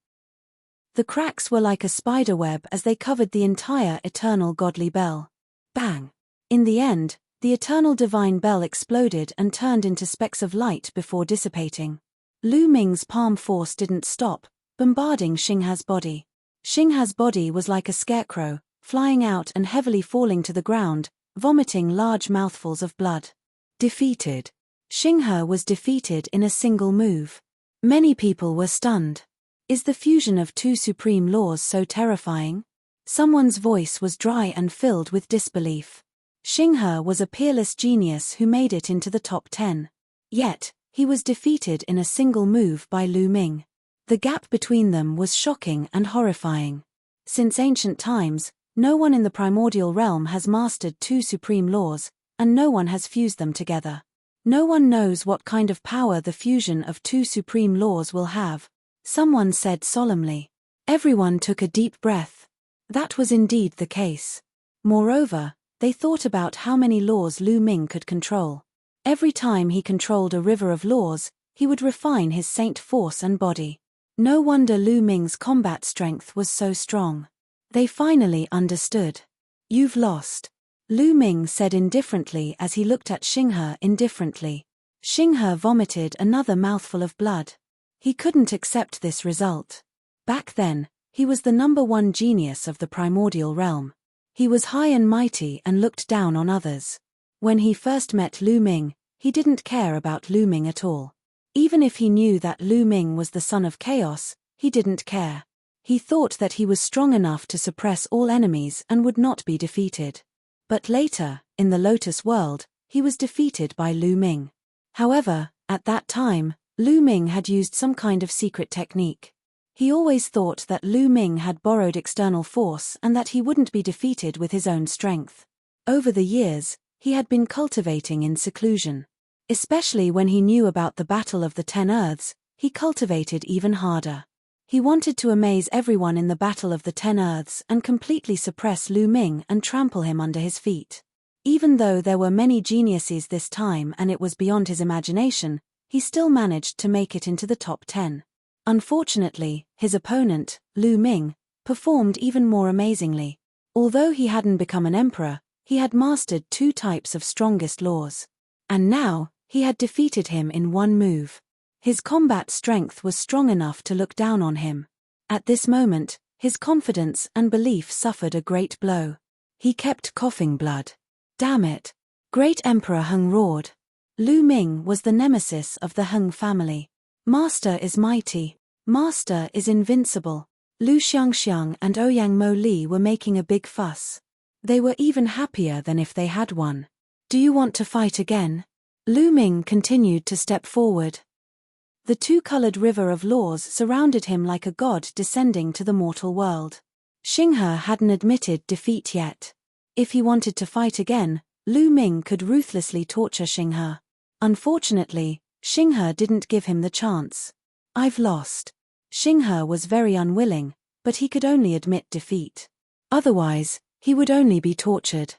The cracks were like a spider web as they covered the entire eternal godly bell. Bang! In the end, The eternal divine bell exploded and turned into specks of light before dissipating. Lu Ming's palm force didn't stop, bombarding Xingha's body. Xingha's body was like a scarecrow, flying out and heavily falling to the ground, vomiting large mouthfuls of blood. Defeated. Xinghe was defeated in a single move. Many people were stunned. Is the fusion of two supreme laws so terrifying? Someone's voice was dry and filled with disbelief. Xinghe was a peerless genius who made it into the top 10. Yet, he was defeated in a single move by Lu Ming. The gap between them was shocking and horrifying. Since ancient times, no one in the primordial realm has mastered two supreme laws, and no one has fused them together. No one knows what kind of power the fusion of two supreme laws will have, someone said solemnly. Everyone took a deep breath. That was indeed the case. Moreover, they thought about how many laws Lu Ming could control. Every time he controlled a river of laws, he would refine his saint force and body. No wonder Lu Ming's combat strength was so strong. They finally understood. You've lost. Lu Ming said indifferently as he looked at Xinghe indifferently. Xinghe vomited another mouthful of blood. He couldn't accept this result. Back then, he was the #1 genius of the primordial realm. He was high and mighty and looked down on others. When he first met Lu Ming, he didn't care about Lu Ming at all. Even if he knew that Lu Ming was the son of chaos, he didn't care. He thought that he was strong enough to suppress all enemies and would not be defeated. But later, in the Lotus world, he was defeated by Lu Ming. However, at that time, Lu Ming had used some kind of secret technique. He always thought that Lu Ming had borrowed external force and that he wouldn't be defeated with his own strength. Over the years, he had been cultivating in seclusion. Especially when he knew about the Battle of the 10 Earths, he cultivated even harder. He wanted to amaze everyone in the Battle of the 10 Earths and completely suppress Lu Ming and trample him under his feet. Even though there were many geniuses this time and it was beyond his imagination, he still managed to make it into the top 10. Unfortunately, his opponent, Lu Ming, performed even more amazingly. Although he hadn't become an emperor, he had mastered two types of strongest laws. And now, he had defeated him in one move. His combat strength was strong enough to look down on him. At this moment, his confidence and belief suffered a great blow. He kept coughing blood. Damn it! Great Emperor Heng roared. Lu Ming was the nemesis of the Heng family. Master is mighty. Master is invincible. Lu Xiangxiang and Ouyang Mo Li were making a big fuss. They were even happier than if they had won. Do you want to fight again? Lu Ming continued to step forward. The two-colored river of laws surrounded him like a god descending to the mortal world. Xinghe hadn't admitted defeat yet. If he wanted to fight again, Lu Ming could ruthlessly torture Xinghe. Unfortunately, Xinghe didn't give him the chance. I've lost. Xinghe was very unwilling, but he could only admit defeat. Otherwise, he would only be tortured.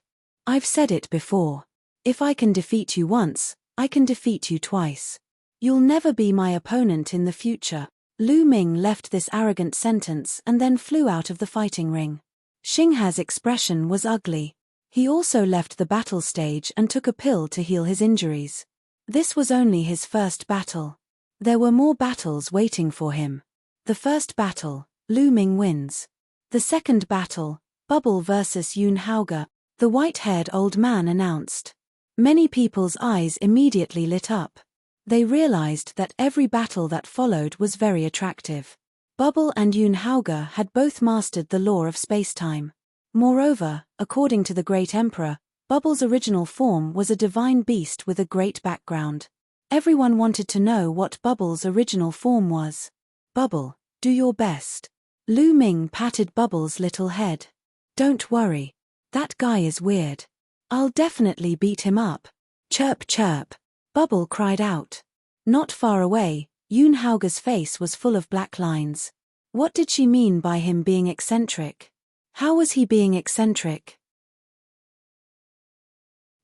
I've said it before. If I can defeat you once, I can defeat you twice. You'll never be my opponent in the future. Lu Ming left this arrogant sentence and then flew out of the fighting ring. Xinghe's expression was ugly. He also left the battle stage and took a pill to heal his injuries. This was only his first battle. There were more battles waiting for him. The first battle, Lu Ming wins. The second battle, Bubble versus Yun Haoge, the white-haired old man announced. Many people's eyes immediately lit up. They realized that every battle that followed was very attractive. Bubble and Yun Haoge had both mastered the law of space-time. Moreover, according to the Great Emperor, Bubble's original form was a divine beast with a great background. Everyone wanted to know what Bubble's original form was. Bubble, do your best. Lu Ming patted Bubble's little head. Don't worry. That guy is weird. I'll definitely beat him up. Chirp chirp. Bubble cried out. Not far away, Yun Haoge's face was full of black lines. What did she mean by him being eccentric? How was he being eccentric?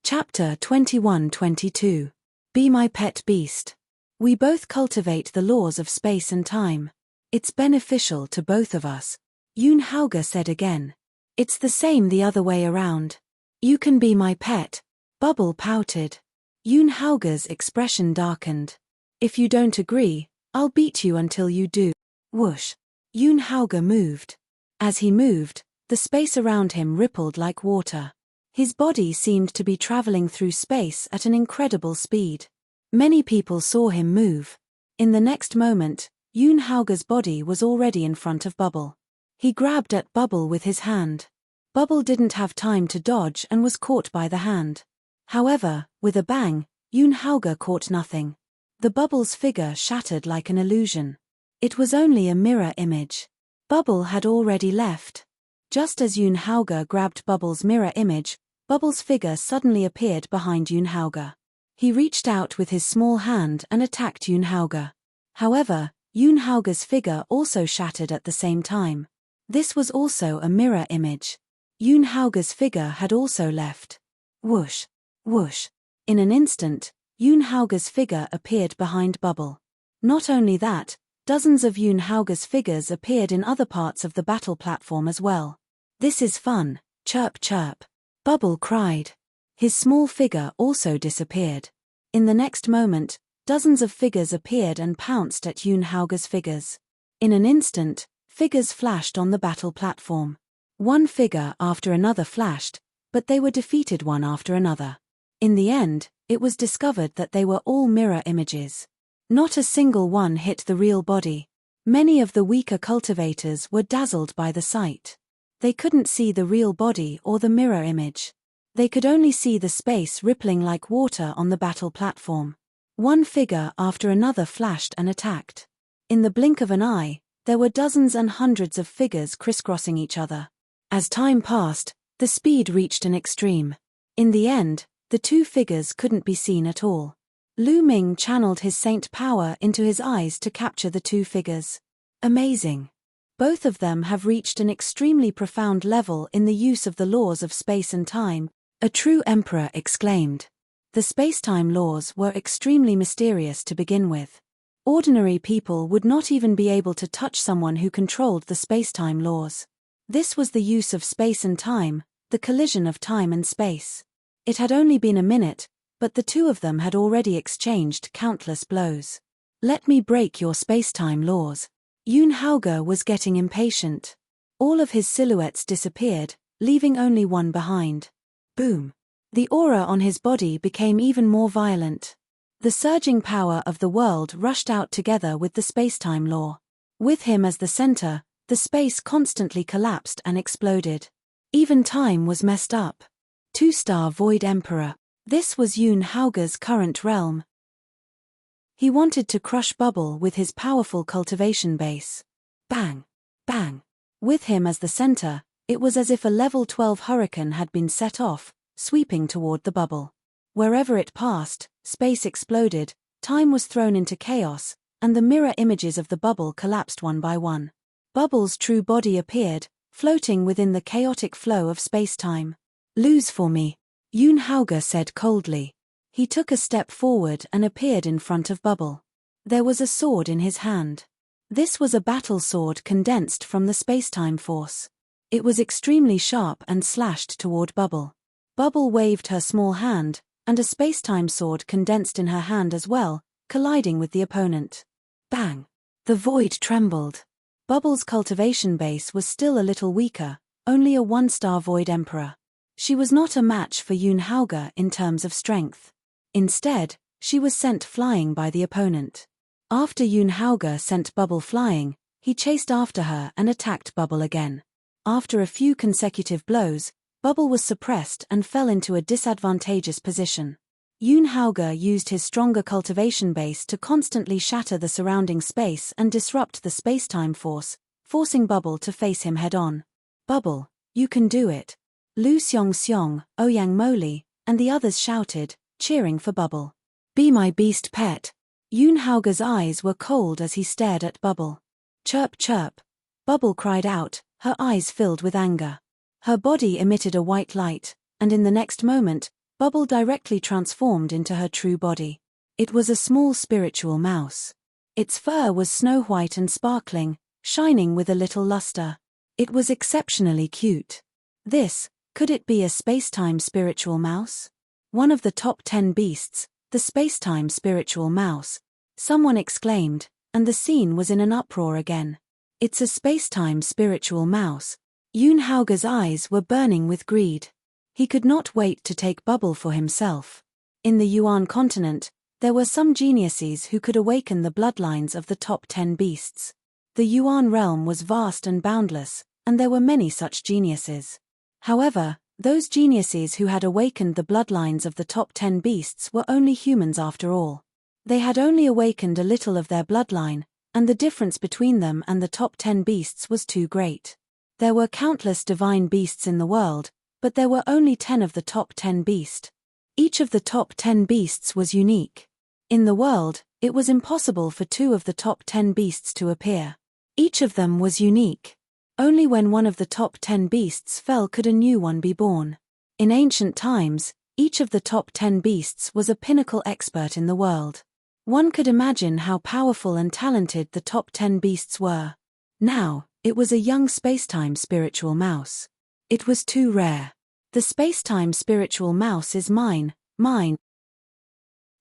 Chapter 21-22. Be my pet beast. We both cultivate the laws of space and time. It's beneficial to both of us. Yun Haoge said again. It's the same the other way around. You can be my pet. Bubble pouted. Yoon Hauge's expression darkened. If you don't agree, I'll beat you until you do. Whoosh. Yoon Hauge moved. As he moved, the space around him rippled like water. His body seemed to be traveling through space at an incredible speed. Many people saw him move. In the next moment, Yoon Hauge's body was already in front of Bubble. He grabbed at Bubble with his hand. Bubble didn't have time to dodge and was caught by the hand. However, with a bang, Yoon Hauge caught nothing. The Bubble's figure shattered like an illusion. It was only a mirror image. Bubble had already left. Just as Yoon Hauge grabbed Bubble's mirror image, Bubble's figure suddenly appeared behind Yoon Hauge. He reached out with his small hand and attacked Yoon Hauge. However, Yoon Hauge's figure also shattered at the same time. This was also a mirror image. Yoon Hauge's figure had also left. Whoosh. Whoosh. In an instant, Yoon Hauge's figure appeared behind Bubble. Not only that, dozens of Yoon Hauge's figures appeared in other parts of the battle platform as well. This is fun, chirp chirp. Bubble cried. His small figure also disappeared. In the next moment, dozens of figures appeared and pounced at Yoon Hauge's figures. In an instant, figures flashed on the battle platform. One figure after another flashed, but they were defeated one after another. In the end, it was discovered that they were all mirror images. Not a single one hit the real body. Many of the weaker cultivators were dazzled by the sight. They couldn't see the real body or the mirror image. They could only see the space rippling like water on the battle platform. One figure after another flashed and attacked. In the blink of an eye, there were dozens and hundreds of figures crisscrossing each other. As time passed, the speed reached an extreme. In the end, the two figures couldn't be seen at all. Lu Ming channeled his saint power into his eyes to capture the two figures. Amazing. Both of them have reached an extremely profound level in the use of the laws of space and time, a true emperor exclaimed. The space-time laws were extremely mysterious to begin with. Ordinary people would not even be able to touch someone who controlled the space-time laws. This was the use of space and time, the collision of time and space. It had only been a minute, but the two of them had already exchanged countless blows. Let me break your space-time laws. Yoon Hauge was getting impatient. All of his silhouettes disappeared, leaving only one behind. Boom. The aura on his body became even more violent. The surging power of the world rushed out together with the space-time law. With him as the center, the space constantly collapsed and exploded. Even time was messed up. Two-star Void Emperor. This was Yoon Hauge's current realm. He wanted to crush Bubble with his powerful cultivation base. Bang! Bang! With him as the center, it was as if a level 12 hurricane had been set off, sweeping toward the Bubble. Wherever it passed, space exploded, time was thrown into chaos, and the mirror images of the Bubble collapsed one by one. Bubble's true body appeared, floating within the chaotic flow of space-time. Lose for me, Yoon Hauge said coldly. He took a step forward and appeared in front of Bubble. There was a sword in his hand. This was a battle sword condensed from the space-time force. It was extremely sharp and slashed toward Bubble. Bubble waved her small hand, and a space-time sword condensed in her hand as well, colliding with the opponent. Bang! The void trembled. Bubble's cultivation base was still a little weaker, only a one-star Void Emperor. She was not a match for Yoon Hauge in terms of strength. Instead, she was sent flying by the opponent. After Yoon Hauge sent Bubble flying, he chased after her and attacked Bubble again. After a few consecutive blows, Bubble was suppressed and fell into a disadvantageous position. Yoon Hauge used his stronger cultivation base to constantly shatter the surrounding space and disrupt the space-time force, forcing Bubble to face him head-on. Bubble, you can do it. Lu Seong, Ouyang Moli, and the others shouted, cheering for Bubble. Be my beast pet. Yoon Hauge's eyes were cold as he stared at Bubble. Chirp chirp. Bubble cried out, her eyes filled with anger. Her body emitted a white light, and in the next moment, Bubble directly transformed into her true body. It was a small spiritual mouse. Its fur was snow-white and sparkling, shining with a little luster. It was exceptionally cute. Could it be a space-time spiritual mouse? One of the top 10 beasts, the spacetime spiritual mouse. Someone exclaimed, and the scene was in an uproar again. It's a spacetime spiritual mouse. Yunhauge's eyes were burning with greed. He could not wait to take Bubble for himself. In the Yuan continent, there were some geniuses who could awaken the bloodlines of the top 10 beasts. The Yuan realm was vast and boundless, and there were many such geniuses. However, those geniuses who had awakened the bloodlines of the top 10 beasts were only humans after all. They had only awakened a little of their bloodline, and the difference between them and the top 10 beasts was too great. There were countless divine beasts in the world, but there were only 10 of the top 10 beasts. Each of the top 10 beasts was unique. In the world, it was impossible for 2 of the top 10 beasts to appear. Each of them was unique. Only when one of the top 10 beasts fell could a new one be born. In ancient times, each of the top 10 beasts was a pinnacle expert in the world. One could imagine how powerful and talented the top 10 beasts were. Now, it was a young spacetime spiritual mouse. It was too rare. The spacetime spiritual mouse is mine, mine.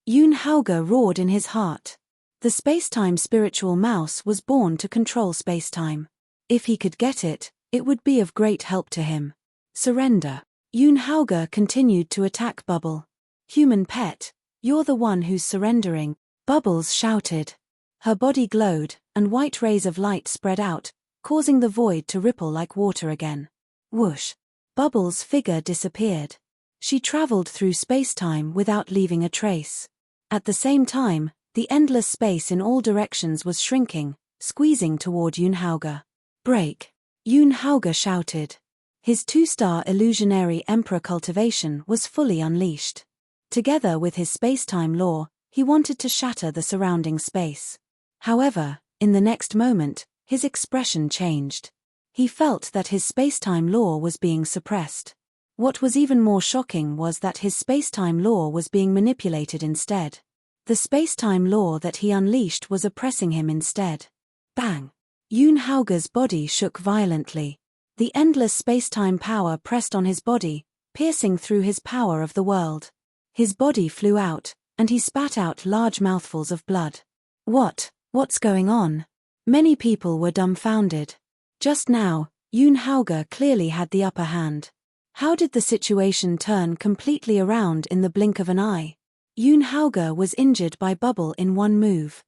Yunhauge roared in his heart. The spacetime spiritual mouse was born to control spacetime. If he could get it, it would be of great help to him. Surrender. Yunhauge continued to attack Bubble. Human pet, you're the one who's surrendering, Bubbles shouted. Her body glowed, and white rays of light spread out, causing the void to ripple like water again. Whoosh! Bubbles' figure disappeared. She traveled through spacetime without leaving a trace. At the same time, the endless space in all directions was shrinking, squeezing toward Yunhauge. Break! Yunhauge shouted. His 2-star illusionary emperor cultivation was fully unleashed. Together with his spacetime law, he wanted to shatter the surrounding space. However, in the next moment, his expression changed. He felt that his spacetime law was being suppressed. What was even more shocking was that his spacetime law was being manipulated instead. The spacetime law that he unleashed was oppressing him instead. Bang! Yunhauge's body shook violently. The endless spacetime power pressed on his body, piercing through his power of the world. His body flew out, and he spat out large mouthfuls of blood. What's going on? Many people were dumbfounded. Just now, Yunhauge clearly had the upper hand. How did the situation turn completely around in the blink of an eye? Yunhauge was injured by Bubble in one move.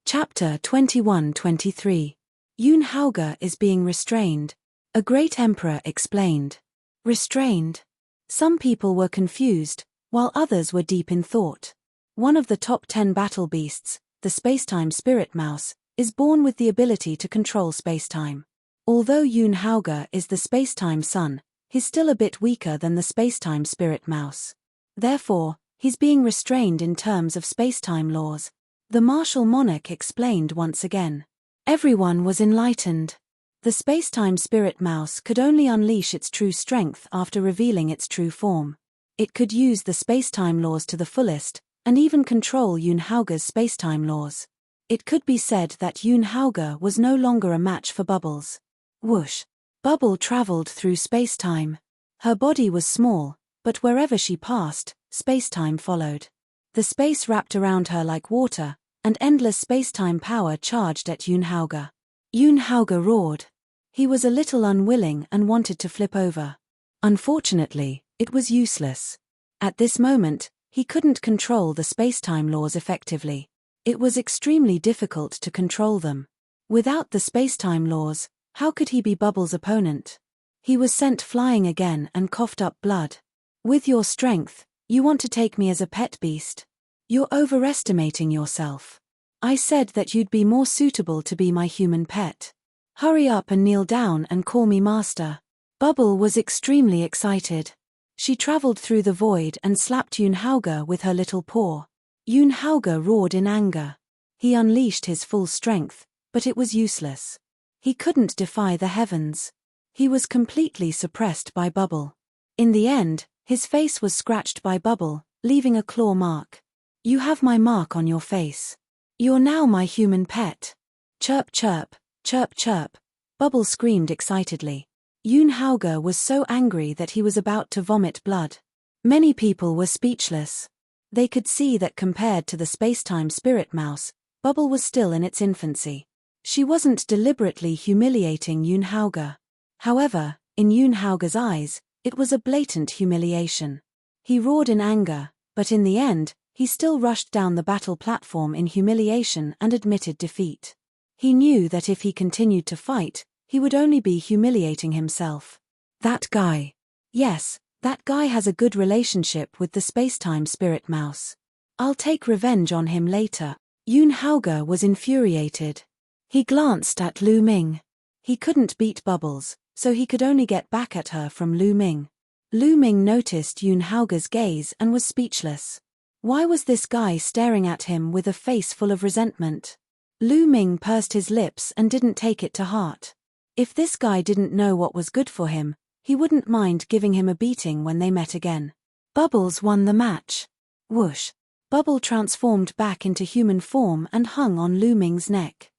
Chapter 21-23. Yunhauge is being restrained. A great emperor explained. Restrained? Some people were confused, while others were deep in thought. One of the top 10 battle beasts, the spacetime spirit mouse, is born with the ability to control spacetime. Although Yunhauge is the spacetime son, he's still a bit weaker than the spacetime spirit mouse. Therefore, he's being restrained in terms of spacetime laws. The martial monarch explained once again. Everyone was enlightened. The spacetime spirit mouse could only unleash its true strength after revealing its true form. It could use the spacetime laws to the fullest, and even control Yunhauge's spacetime laws. It could be said that Yunhauge was no longer a match for Bubbles. Whoosh! Bubble traveled through spacetime. Her body was small, but wherever she passed, spacetime followed. The space wrapped around her like water, and endless spacetime power charged at Yunhauge. Yunhauge roared. He was a little unwilling and wanted to flip over. Unfortunately, it was useless. At this moment, he couldn't control the spacetime laws effectively. It was extremely difficult to control them. Without the spacetime laws, how could he be Bubbles' opponent? He was sent flying again and coughed up blood. With your strength, you want to take me as a pet beast? You're overestimating yourself. I said that you'd be more suitable to be my human pet. Hurry up and kneel down and call me master. Bubble was extremely excited. She traveled through the void and slapped Yunhauge with her little paw. Yunhauge roared in anger. He unleashed his full strength, but it was useless. He couldn't defy the heavens. He was completely suppressed by Bubble. In the end, his face was scratched by Bubble, leaving a claw mark. You have my mark on your face. You're now my human pet. Chirp chirp, chirp chirp, Bubble screamed excitedly. Yoon Hauge was so angry that he was about to vomit blood. Many people were speechless. They could see that compared to the spacetime spirit mouse, Bubble was still in its infancy. She wasn't deliberately humiliating Yoon Hauge. However, in Yoon Hauge's eyes, it was a blatant humiliation. He roared in anger, but in the end, he still rushed down the battle platform in humiliation and admitted defeat. He knew that if he continued to fight, he would only be humiliating himself. That guy. Yes, that guy has a good relationship with the spacetime spirit mouse. I'll take revenge on him later. Yoon Hauge was infuriated. He glanced at Lu Ming. He couldn't beat Bubbles, so he could only get back at her from Lu Ming. Lu Ming noticed Yoon Hauge's gaze and was speechless. Why was this guy staring at him with a face full of resentment? Lu Ming pursed his lips and didn't take it to heart. If this guy didn't know what was good for him, he wouldn't mind giving him a beating when they met again. Bubbles won the match. Whoosh. Bubble transformed back into human form and hung on Lu Ming's neck.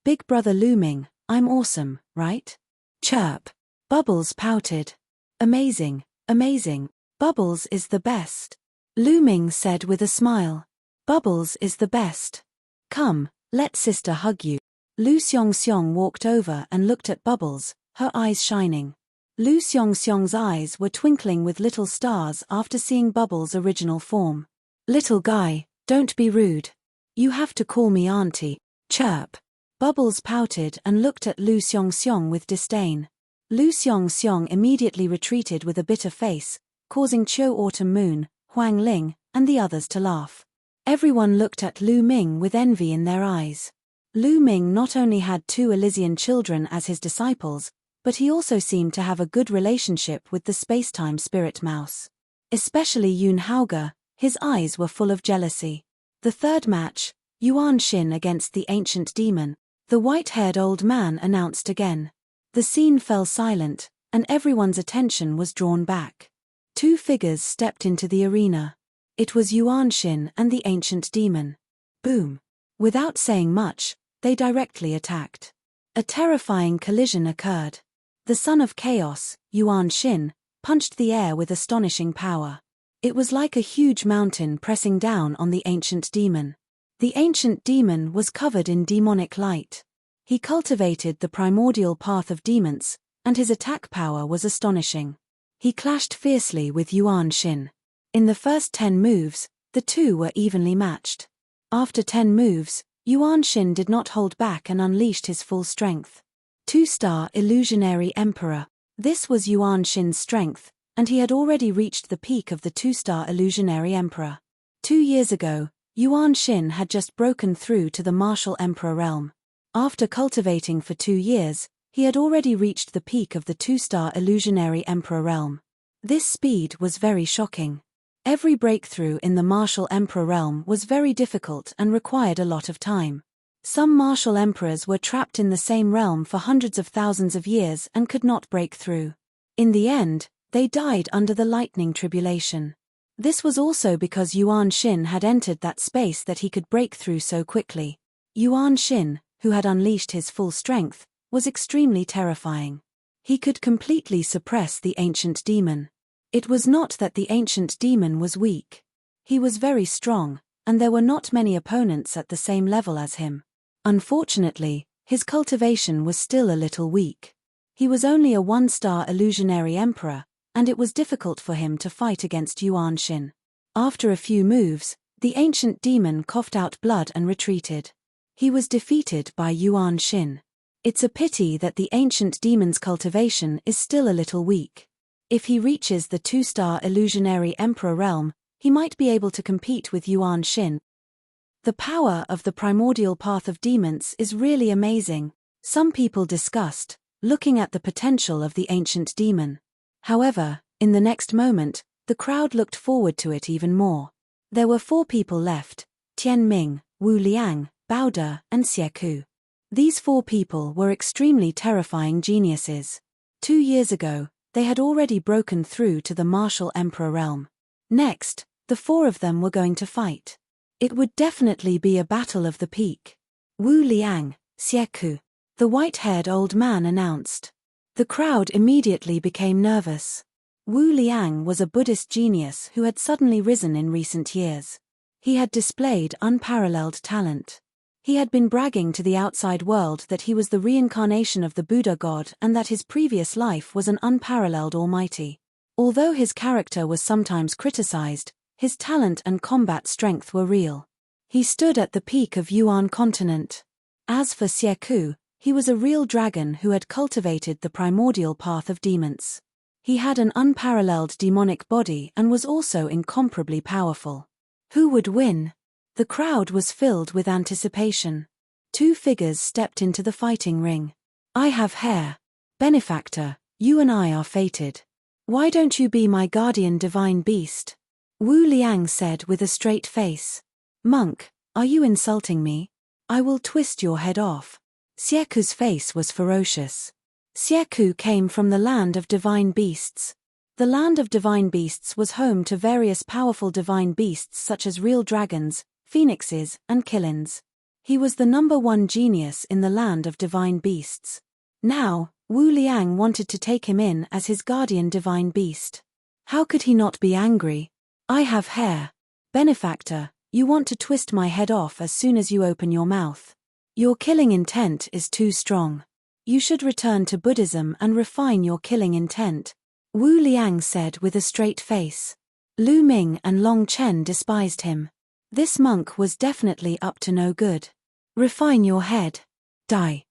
Big brother Lu Ming, I'm awesome, right? Chirp. Bubbles pouted. Amazing, amazing. Bubbles is the best. Lu Ming said with a smile. Bubbles is the best. Come, let sister hug you. Lu Xiongxiong walked over and looked at Bubbles, her eyes shining. Lu Xiongxiong's eyes were twinkling with little stars after seeing Bubbles' original form. Little guy, don't be rude. You have to call me auntie. Chirp. Bubbles pouted and looked at Lu Xiongxiong with disdain. Lu Xiongxiong immediately retreated with a bitter face, causing Chiu Autumn Moon, Huang Ling, and the others to laugh. Everyone looked at Lu Ming with envy in their eyes. Lu Ming not only had 2 Elysian children as his disciples, but he also seemed to have a good relationship with the spacetime spirit mouse. Especially Yoon Hauge, his eyes were full of jealousy. The third match, Yuan Xin against the ancient demon, the white-haired old man announced again. The scene fell silent, and everyone's attention was drawn back. 2 figures stepped into the arena. It was Yuan Xin and the ancient demon. Boom. Without saying much, they directly attacked. A terrifying collision occurred. The son of chaos, Yuan Xin, punched the air with astonishing power. It was like a huge mountain pressing down on the ancient demon. The ancient demon was covered in demonic light. He cultivated the primordial path of demons, and his attack power was astonishing. He clashed fiercely with Yuan Xin. In the first 10 moves, the two were evenly matched. After 10 moves, Yuan Xin did not hold back and unleashed his full strength. 2-star Illusionary Emperor. This was Yuan Xin's strength, and he had already reached the peak of the 2-star Illusionary Emperor. 2 years ago, Yuan Xin had just broken through to the Martial Emperor realm. After cultivating for 2 years, he had already reached the peak of the 2-star Illusionary Emperor realm. This speed was very shocking. Every breakthrough in the Martial Emperor realm was very difficult and required a lot of time. Some martial emperors were trapped in the same realm for hundreds of thousands of years and could not break through. In the end, they died under the lightning tribulation. This was also because Yuan Xin had entered that space that he could break through so quickly. Yuan Xin, who had unleashed his full strength, was extremely terrifying. He could completely suppress the ancient demon. It was not that the ancient demon was weak. He was very strong, and there were not many opponents at the same level as him. Unfortunately, his cultivation was still a little weak. He was only a 1-star Illusionary Emperor, and it was difficult for him to fight against Yuan Xin. After a few moves, the ancient demon coughed out blood and retreated. He was defeated by Yuan Xin. It's a pity that the ancient demon's cultivation is still a little weak. If he reaches the 2-star Illusionary Emperor realm, he might be able to compete with Yuan Xin. The power of the primordial path of demons is really amazing, some people discussed, looking at the potential of the ancient demon. However, in the next moment, the crowd looked forward to it even more. There were 4 people left: Tian Ming, Wu Liang, Bao De, and Xie Ku. These 4 people were extremely terrifying geniuses. 2 years ago, they had already broken through to the Martial Emperor realm. Next, the 4 of them were going to fight. It would definitely be a battle of the peak. Wu Liang, Xie Ku. The white-haired old man announced. The crowd immediately became nervous. Wu Liang was a Buddhist genius who had suddenly risen in recent years. He had displayed unparalleled talent. He had been bragging to the outside world that he was the reincarnation of the Buddha god and that his previous life was an unparalleled almighty. Although his character was sometimes criticized, his talent and combat strength were real. He stood at the peak of Yuan continent. As for Xie, he was a real dragon who had cultivated the primordial path of demons. He had an unparalleled demonic body and was also incomparably powerful. Who would win? The crowd was filled with anticipation. Two figures stepped into the fighting ring. I have hair. Benefactor, you and I are fated. Why don't you be my guardian divine beast? Wu Liang said with a straight face. Monk, are you insulting me? I will twist your head off. Xieku's face was ferocious. Xieku came from the land of divine beasts. The land of divine beasts was home to various powerful divine beasts such as real dragons, phoenixes, and killins. He was the #1 genius in the land of divine beasts. Now, Wu Liang wanted to take him in as his guardian divine beast. How could he not be angry? I have hair. Benefactor, you want to twist my head off as soon as you open your mouth. Your killing intent is too strong. You should return to Buddhism and refine your killing intent, Wu Liang said with a straight face. Lu Ming and Long Chen despised him. This monk was definitely up to no good. Refine your head. Die.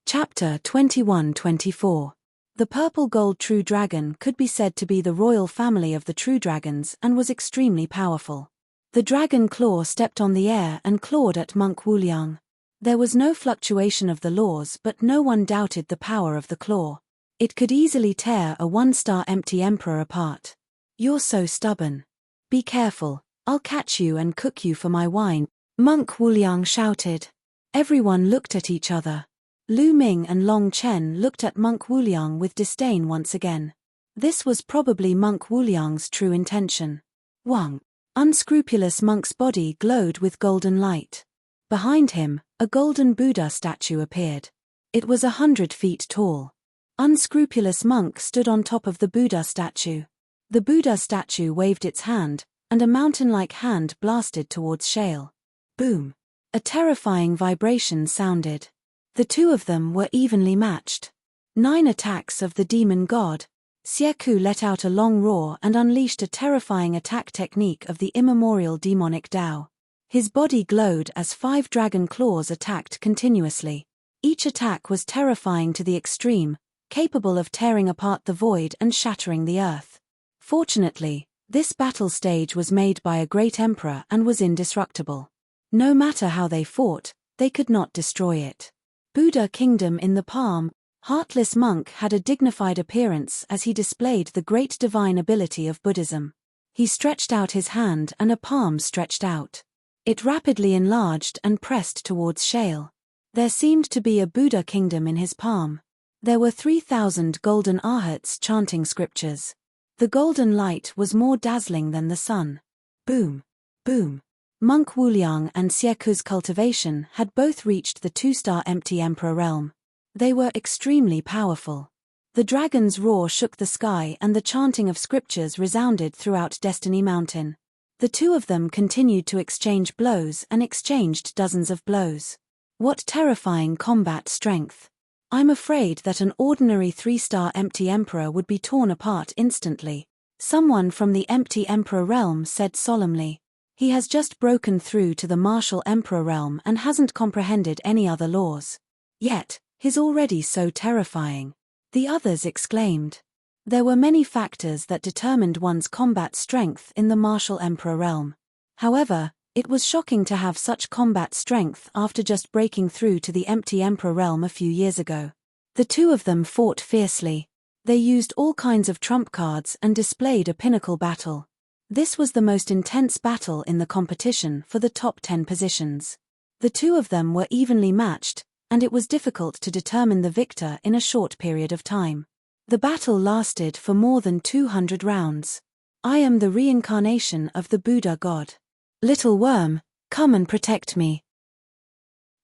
Chapter 21-24. The purple gold true dragon could be said to be the royal family of the true dragons and was extremely powerful. The dragon claw stepped on the air and clawed at Monk Wu Liang. There was no fluctuation of the laws, but no one doubted the power of the claw. It could easily tear a 1-star empty emperor apart. You're so stubborn. Be careful, I'll catch you and cook you for my wine, Monk Wu Liang shouted. Everyone looked at each other. Lu Ming and Long Chen looked at Monk Wu Liang with disdain once again. This was probably Monk Wu Liang's true intention. Wang. Unscrupulous monk's body glowed with golden light. Behind him, a golden Buddha statue appeared. It was 100 feet tall. Unscrupulous monk stood on top of the Buddha statue. The Buddha statue waved its hand, and a mountain-like hand blasted towards Shale. Boom! A terrifying vibration sounded. The two of them were evenly matched. 9 attacks of the demon god. Xieku let out a long roar and unleashed a terrifying attack technique of the immemorial demonic Tao. His body glowed as 5 dragon claws attacked continuously. Each attack was terrifying to the extreme, capable of tearing apart the void and shattering the earth. Fortunately, this battle stage was made by a great emperor and was indestructible. No matter how they fought, they could not destroy it. Buddha Kingdom in the palm, Heartless Monk had a dignified appearance as he displayed the great divine ability of Buddhism. He stretched out his hand and a palm stretched out. It rapidly enlarged and pressed towards Shale. There seemed to be a Buddha Kingdom in his palm. There were 3,000 golden arhats chanting scriptures. The golden light was more dazzling than the sun. Boom! Boom! Monk Wu Liang and Xieku's cultivation had both reached the 2-star empty emperor realm. They were extremely powerful. The dragon's roar shook the sky and the chanting of scriptures resounded throughout Destiny Mountain. The two of them continued to exchange blows and exchanged dozens of blows. What terrifying combat strength! I'm afraid that an ordinary 3-star empty emperor would be torn apart instantly, someone from the empty emperor realm said solemnly. He has just broken through to the martial emperor realm and hasn't comprehended any other laws. Yet, he's already so terrifying. The others exclaimed. There were many factors that determined one's combat strength in the martial emperor realm. However, it was shocking to have such combat strength after just breaking through to the empty emperor realm a few years ago. The two of them fought fiercely. They used all kinds of trump cards and displayed a pinnacle battle. This was the most intense battle in the competition for the top 10 positions. The two of them were evenly matched, and it was difficult to determine the victor in a short period of time. The battle lasted for more than 200 rounds. I am the reincarnation of the Buddha god. Little worm, come and protect me.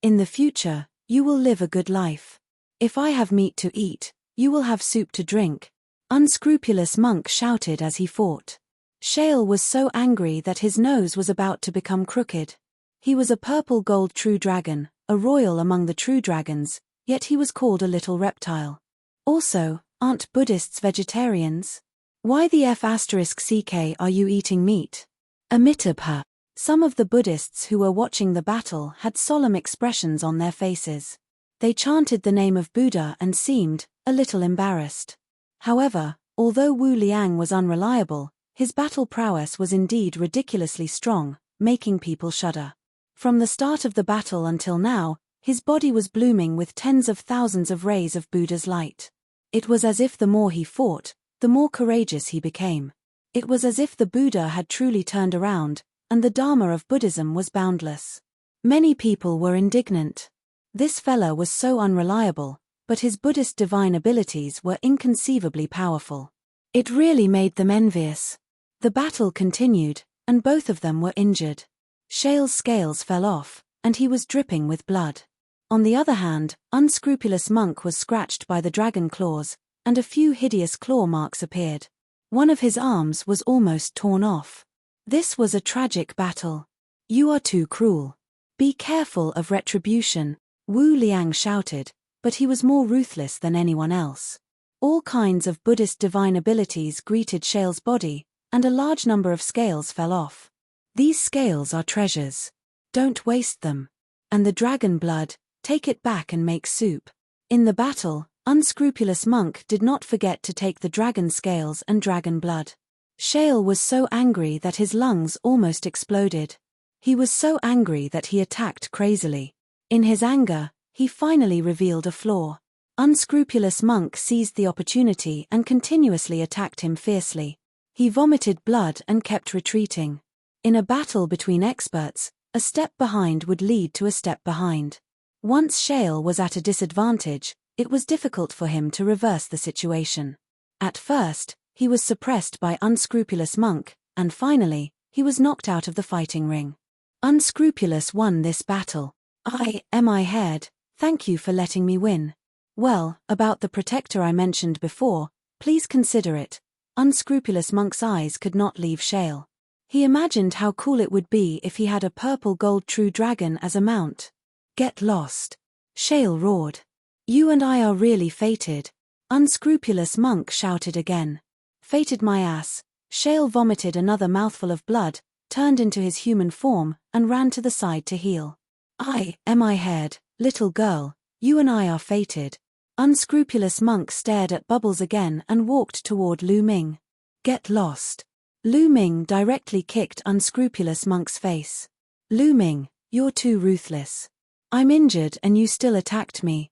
In the future, you will live a good life. If I have meat to eat, you will have soup to drink. Unscrupulous monk shouted as he fought. Shale was so angry that his nose was about to become crooked. He was a purple gold true dragon, a royal among the true dragons, yet he was called a little reptile. Also, aren't Buddhists vegetarians? Why the f*ck are you eating meat? Amitabha. Some of the Buddhists who were watching the battle had solemn expressions on their faces. They chanted the name of Buddha and seemed a little embarrassed. However, although Wu Liang was unreliable, his battle prowess was indeed ridiculously strong, making people shudder. From the start of the battle until now, his body was blooming with tens of thousands of rays of Buddha's light. It was as if the more he fought, the more courageous he became. It was as if the Buddha had truly turned around, and the Dharma of Buddhism was boundless. Many people were indignant. This fella was so unreliable, but his Buddhist divine abilities were inconceivably powerful. It really made them envious. The battle continued, and both of them were injured. Shale's scales fell off, and he was dripping with blood. On the other hand, unscrupulous monk was scratched by the dragon claws, and a few hideous claw marks appeared. One of his arms was almost torn off. This was a tragic battle. You are too cruel. Be careful of retribution, Wu Liang shouted, but he was more ruthless than anyone else. All kinds of Buddhist divine abilities greeted Shale's body, and a large number of scales fell off. These scales are treasures. Don't waste them. And the dragon blood, take it back and make soup. In the battle, unscrupulous monk did not forget to take the dragon scales and dragon blood. Shale was so angry that his lungs almost exploded. He was so angry that he attacked crazily. In his anger, he finally revealed a flaw. Unscrupulous monk seized the opportunity and continuously attacked him fiercely. He vomited blood and kept retreating. In a battle between experts, a step behind would lead to a step behind. Once Shale was at a disadvantage, it was difficult for him to reverse the situation. At first, he was suppressed by unscrupulous monk, and finally, he was knocked out of the fighting ring. Unscrupulous won this battle. I heard, thank you for letting me win. Well, about the protector I mentioned before, please consider it. Unscrupulous monk's eyes could not leave Shale. He imagined how cool it would be if he had a purple gold true dragon as a mount. Get lost. Shale roared. You and I are really fated. Unscrupulous monk shouted again. Fated my ass. Shale vomited another mouthful of blood, turned into his human form, and ran to the side to heal. I heard, little girl, you and I are fated. Unscrupulous monk stared at Bubbles again and walked toward Lu Ming. Get lost. Lu Ming directly kicked unscrupulous monk's face. Lu Ming, you're too ruthless. I'm injured and you still attacked me.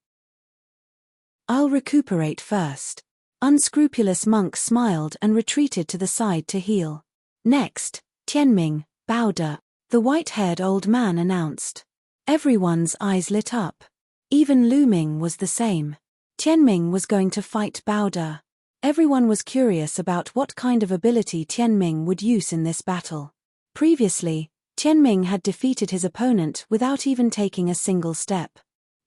I'll recuperate first. Unscrupulous monk smiled and retreated to the side to heal. Next, Tianming, Bowder, the white-haired old man announced. Everyone's eyes lit up. Even Lu Ming was the same. Tianming was going to fight Bowder. Everyone was curious about what kind of ability Tianming would use in this battle. Previously, Tianming had defeated his opponent without even taking a single step.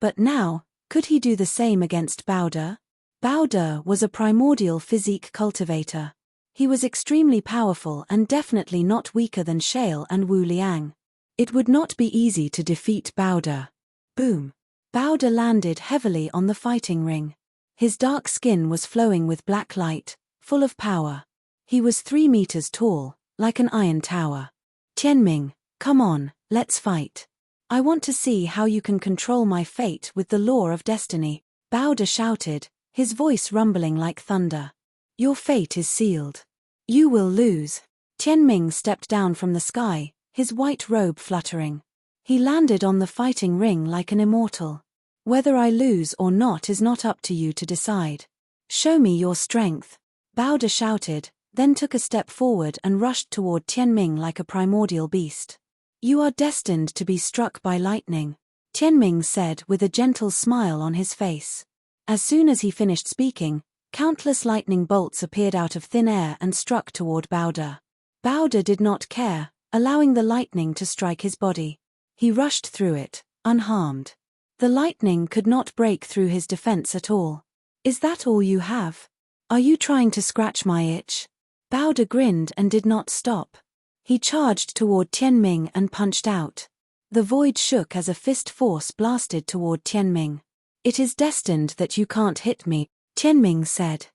But now, could he do the same against Bowder? Bowder was a primordial physique cultivator. He was extremely powerful and definitely not weaker than Shale and Wu Liang. It would not be easy to defeat Bowder. Boom. Bowder landed heavily on the fighting ring. His dark skin was flowing with black light, full of power. He was 3 meters tall, like an iron tower. Tianming, come on, let's fight. I want to see how you can control my fate with the law of destiny, Bowder shouted, his voice rumbling like thunder. Your fate is sealed. You will lose. Tianming stepped down from the sky, his white robe fluttering. He landed on the fighting ring like an immortal. Whether I lose or not is not up to you to decide. Show me your strength. Bowder shouted, then took a step forward and rushed toward Tianming like a primordial beast. You are destined to be struck by lightning, Tianming said with a gentle smile on his face. As soon as he finished speaking, countless lightning bolts appeared out of thin air and struck toward Bowder. Bowder did not care, allowing the lightning to strike his body. He rushed through it, unharmed. The lightning could not break through his defense at all. Is that all you have? Are you trying to scratch my itch? Bowder grinned and did not stop. He charged toward Tianming and punched out. The void shook as a fist force blasted toward Tianming. It is destined that you can't hit me, Tianming said.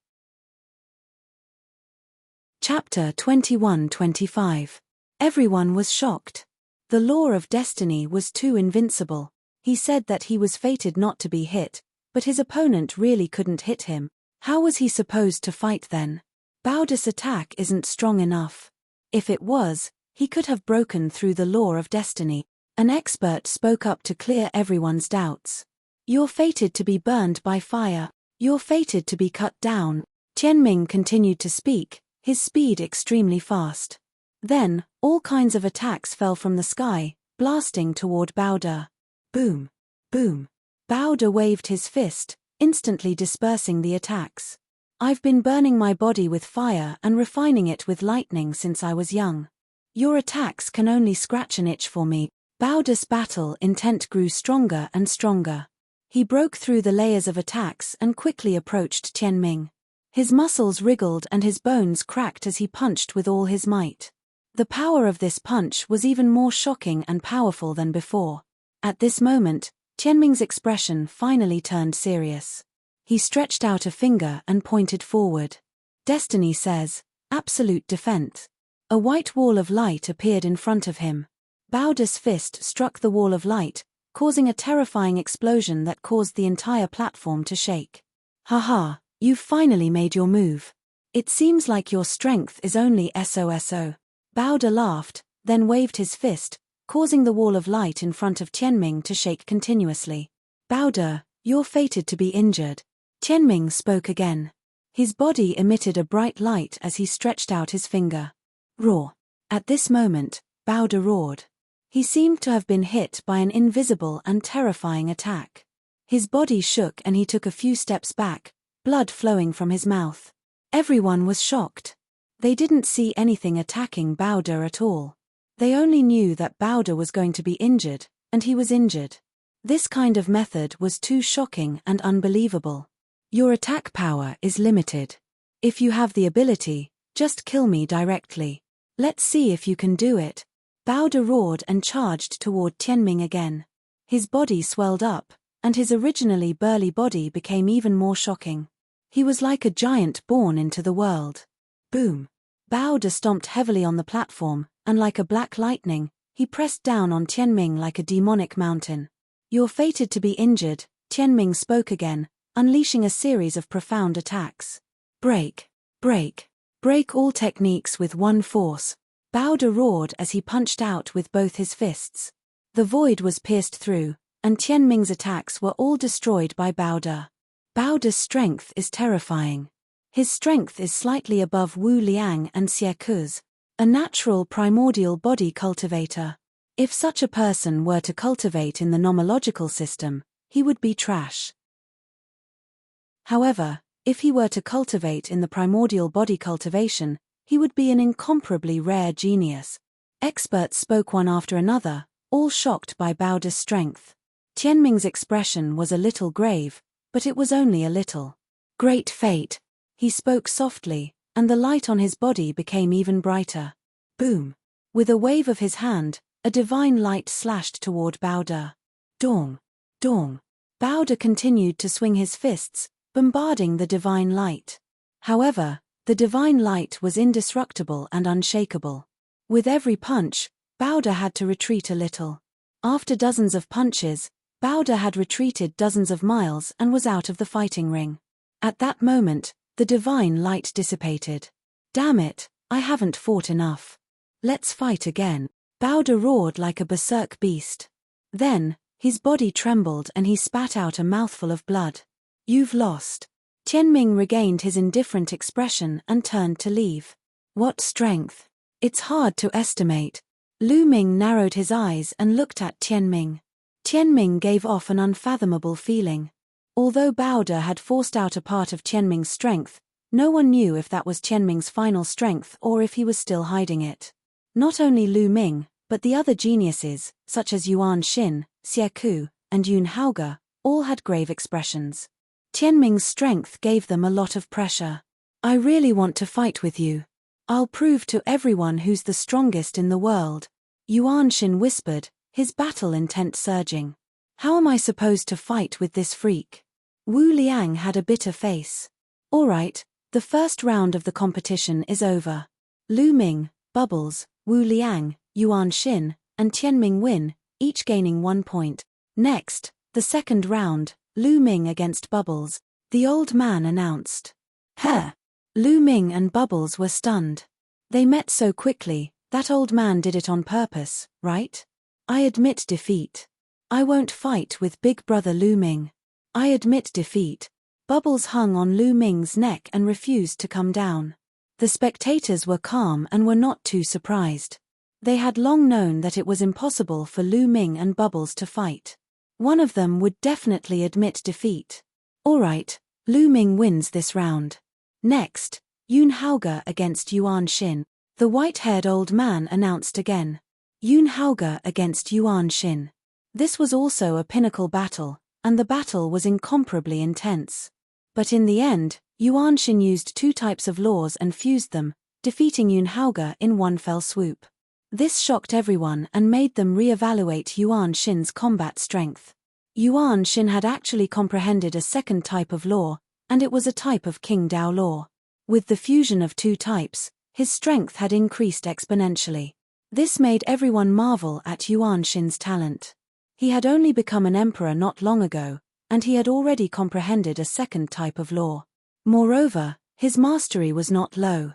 Chapter 21-25. Everyone was shocked. The law of destiny was too invincible. He said that he was fated not to be hit, but his opponent really couldn't hit him. How was he supposed to fight then? Bowder's attack isn't strong enough. If it was, he could have broken through the law of destiny. An expert spoke up to clear everyone's doubts. You're fated to be burned by fire. You're fated to be cut down. Tianming continued to speak, his speed extremely fast. Then, all kinds of attacks fell from the sky, blasting toward Bowder. Boom! Boom! Bowder waved his fist, instantly dispersing the attacks. I've been burning my body with fire and refining it with lightning since I was young. Your attacks can only scratch an itch for me. Bowder's battle intent grew stronger and stronger. He broke through the layers of attacks and quickly approached Tianming. His muscles wriggled and his bones cracked as he punched with all his might. The power of this punch was even more shocking and powerful than before. At this moment, Tianming's expression finally turned serious. He stretched out a finger and pointed forward. Destiny says, absolute defense. A white wall of light appeared in front of him. Bowder's fist struck the wall of light, causing a terrifying explosion that caused the entire platform to shake. Haha, you've finally made your move. It seems like your strength is only SOSO. Bowder laughed, then waved his fist, causing the wall of light in front of Tianming to shake continuously. Bowder, you're fated to be injured. Tianming spoke again. His body emitted a bright light as he stretched out his finger. Roar. At this moment, Bowder roared. He seemed to have been hit by an invisible and terrifying attack. His body shook and he took a few steps back, blood flowing from his mouth. Everyone was shocked. They didn't see anything attacking Bowder at all. They only knew that Bowder was going to be injured, and he was injured. This kind of method was too shocking and unbelievable. Your attack power is limited. If you have the ability, just kill me directly. Let's see if you can do it. Bowder roared and charged toward Tianming again. His body swelled up, and his originally burly body became even more shocking. He was like a giant born into the world. Boom! Bowder stomped heavily on the platform, and like a black lightning, he pressed down on Tianming like a demonic mountain. You're fated to be injured, Tianming spoke again, unleashing a series of profound attacks. Break! Break! Break all techniques with one force. Bowder roared as he punched out with both his fists. The void was pierced through, and Tianming's attacks were all destroyed by Bowder. Bowder's strength is terrifying. His strength is slightly above Wu Liang and Xie Ku's, a natural primordial body cultivator. If such a person were to cultivate in the nomological system, he would be trash. However, if he were to cultivate in the primordial body cultivation, he would be an incomparably rare genius. Experts spoke one after another, all shocked by Bowder's strength. Tianming's expression was a little grave, but it was only a little. Great fate. He spoke softly, and the light on his body became even brighter. Boom! With a wave of his hand, a divine light slashed toward Bowder. Dong! Dong! Bowder continued to swing his fists, bombarding the divine light. However, the divine light was indestructible and unshakable. With every punch, Bowder had to retreat a little. After dozens of punches, Bowder had retreated dozens of miles and was out of the fighting ring. At that moment, the divine light dissipated. Damn it, I haven't fought enough. Let's fight again. Bowder roared like a berserk beast. Then, his body trembled and he spat out a mouthful of blood. You've lost. Tianming regained his indifferent expression and turned to leave. What strength! It's hard to estimate. Lu Ming narrowed his eyes and looked at Tianming. Tianming gave off an unfathomable feeling. Although Bowder had forced out a part of Tianming's strength, no one knew if that was Tianming's final strength or if he was still hiding it. Not only Lu Ming, but the other geniuses, such as Yuan Xin, Xie Ku, and Yun Haoge, all had grave expressions. Tianming's strength gave them a lot of pressure. I really want to fight with you. I'll prove to everyone who's the strongest in the world, Yuanxin whispered, his battle intent surging. How am I supposed to fight with this freak? Wu Liang had a bitter face. All right, the first round of the competition is over. Lu Ming, Bubbles, Wu Liang, Yuanxin, and Tianming win, each gaining 1 point. Next, the second round, Lu Ming against Bubbles, the old man announced. Huh! Lu Ming and Bubbles were stunned. They met so quickly, that old man did it on purpose, right? I admit defeat. I won't fight with big brother Lu Ming. I admit defeat. Bubbles hung on Lu Ming's neck and refused to come down. The spectators were calm and were not too surprised. They had long known that it was impossible for Lu Ming and Bubbles to fight. One of them would definitely admit defeat. All right, Lu Ming wins this round. Next, Yun Haoge against Yuanxin, the white-haired old man announced again. Yun Haoge against Yuanxin. This was also a pinnacle battle, and the battle was incomparably intense. But in the end, Yuanxin used 2 types of laws and fused them, defeating Yun Haoge in one fell swoop. This shocked everyone and made them re-evaluate Yuanxin's combat strength. Yuanxin had actually comprehended a second type of law, and it was a type of King Dao law. With the fusion of 2 types, his strength had increased exponentially. This made everyone marvel at Yuanxin's talent. He had only become an emperor not long ago, and he had already comprehended a second type of law. Moreover, his mastery was not low.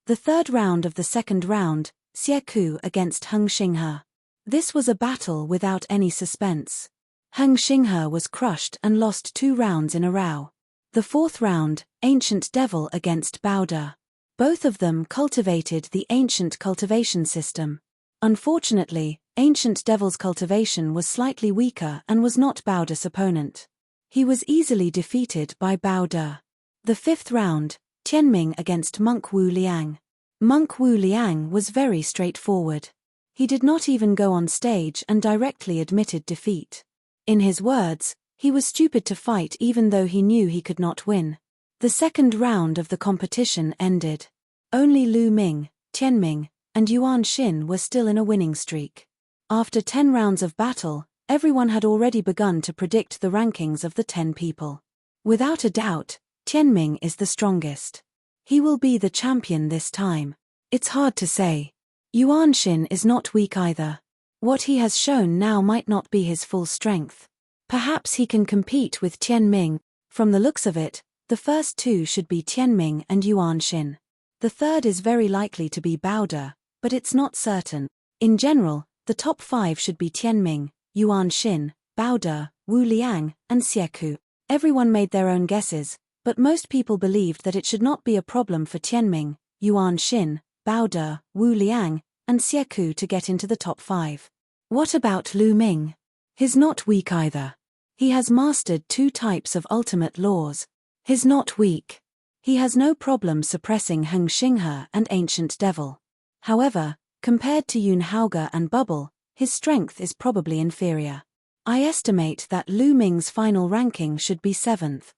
The third round of the second round, Xie Ku against Heng Xinghe. This was a battle without any suspense. Heng Xinghe was crushed and lost 2 rounds in a row. The fourth round, Ancient Devil against Bao De. Both of them cultivated the ancient cultivation system. Unfortunately, Ancient Devil's cultivation was slightly weaker and was not Bao De's opponent. He was easily defeated by Bao De. The fifth round, Tianming against Monk Wu Liang. Monk Wu Liang was very straightforward. He did not even go on stage and directly admitted defeat. In his words, he was stupid to fight even though he knew he could not win. The second round of the competition ended. Only Lu Ming, Tianming, and Yuanxin were still in a winning streak. After 10 rounds of battle, everyone had already begun to predict the rankings of the 10 people. Without a doubt, Tianming is the strongest. He will be the champion this time. It's hard to say. Yuanxin is not weak either. What he has shown now might not be his full strength. Perhaps he can compete with Tianming. From the looks of it, the first 2 should be Tianming and Yuanxin. The third is very likely to be Bao De, but it's not certain. In general, the top 5 should be Tianming, Yuanxin, Bao De, Wu Liang, and Xie Ku. Everyone made their own guesses, but most people believed that it should not be a problem for Tianming, Yuanxin, Bao De, Wu Liang, and Xie Ku to get into the top 5. What about Lu Ming? He's not weak either. He has mastered 2 types of ultimate laws. He's not weak. He has no problem suppressing Heng Xinghe and Ancient Devil. However, compared to Yun Haoge and Bubble, his strength is probably inferior. I estimate that Lu Ming's final ranking should be 7th.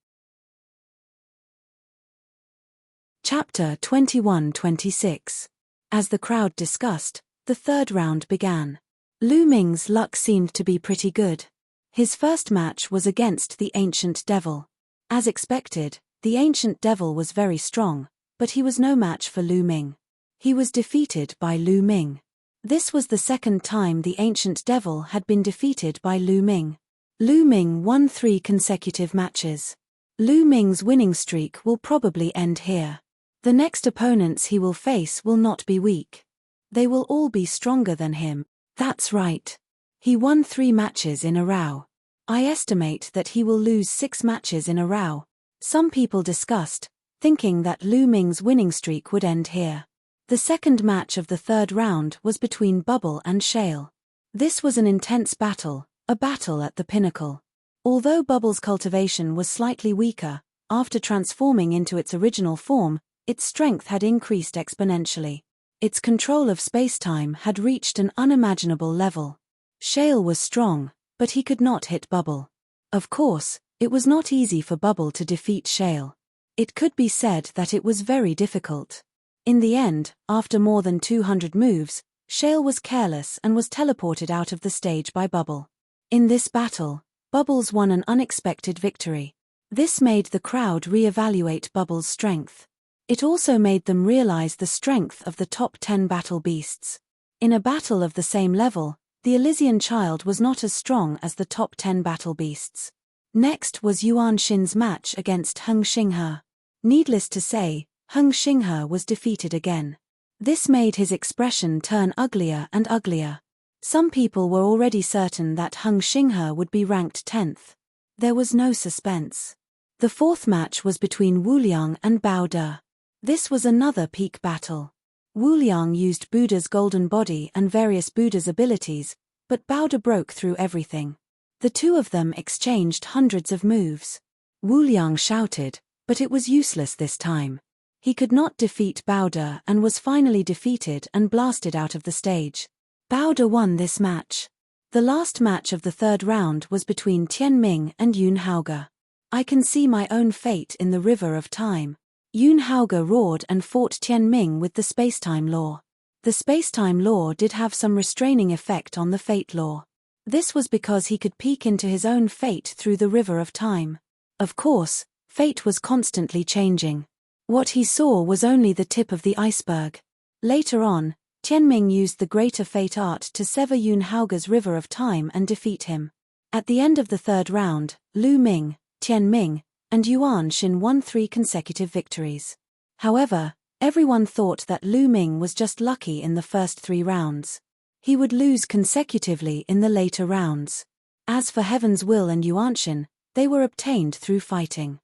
Chapter 21-26. As the crowd discussed, the third round began. Lu Ming's luck seemed to be pretty good. His first match was against the Ancient Devil. As expected, the Ancient Devil was very strong, but he was no match for Lu Ming. He was defeated by Lu Ming. This was the second time the Ancient Devil had been defeated by Lu Ming. Lu Ming won 3 consecutive matches. Lu Ming's winning streak will probably end here. The next opponents he will face will not be weak. They will all be stronger than him. That's right. He won 3 matches in a row. I estimate that he will lose 6 matches in a row. Some people discussed, thinking that Lu Ming's winning streak would end here. The second match of the third round was between Bubble and Shale. This was an intense battle, a battle at the pinnacle. Although Bubble's cultivation was slightly weaker, after transforming into its original form, its strength had increased exponentially. Its control of space-time had reached an unimaginable level. Shale was strong, but he could not hit Bubble. Of course, it was not easy for Bubble to defeat Shale. It could be said that it was very difficult. In the end, after more than 200 moves, Shale was careless and was teleported out of the stage by Bubble. In this battle, Bubbles won an unexpected victory. This made the crowd re-evaluate Bubbles' strength. It also made them realize the strength of the top 10 battle beasts. In a battle of the same level, the Elysian child was not as strong as the top 10 battle beasts. Next was Yuan Xin's match against Heng Xinghe. Needless to say, Heng Xinghe was defeated again. This made his expression turn uglier and uglier. Some people were already certain that Heng Xinghe would be ranked 10th. There was no suspense. The fourth match was between Wu Liang and Bao De. This was another peak battle. Wu Liang used Buddha's golden body and various Buddha's abilities, but Bao De broke through everything. The two of them exchanged hundreds of moves. Wu Liang shouted, but it was useless this time. He could not defeat Bao De and was finally defeated and blasted out of the stage. Bao De won this match. The last match of the third round was between Tian Ming and Yun Haoge. I can see my own fate in the river of time. Yun Haoge roared and fought Tian Ming with the spacetime law. The spacetime law did have some restraining effect on the fate law. This was because he could peek into his own fate through the river of time. Of course, fate was constantly changing. What he saw was only the tip of the iceberg. Later on, Tianming used the greater fate art to sever Yun Haoge's river of time and defeat him. At the end of the third round, Lu Ming, Tianming, and Yuan Xin won 3 consecutive victories. However, everyone thought that Lu Ming was just lucky in the first 3 rounds. He would lose consecutively in the later rounds. As for Heaven's Will and Yuan Xin, they were obtained through fighting.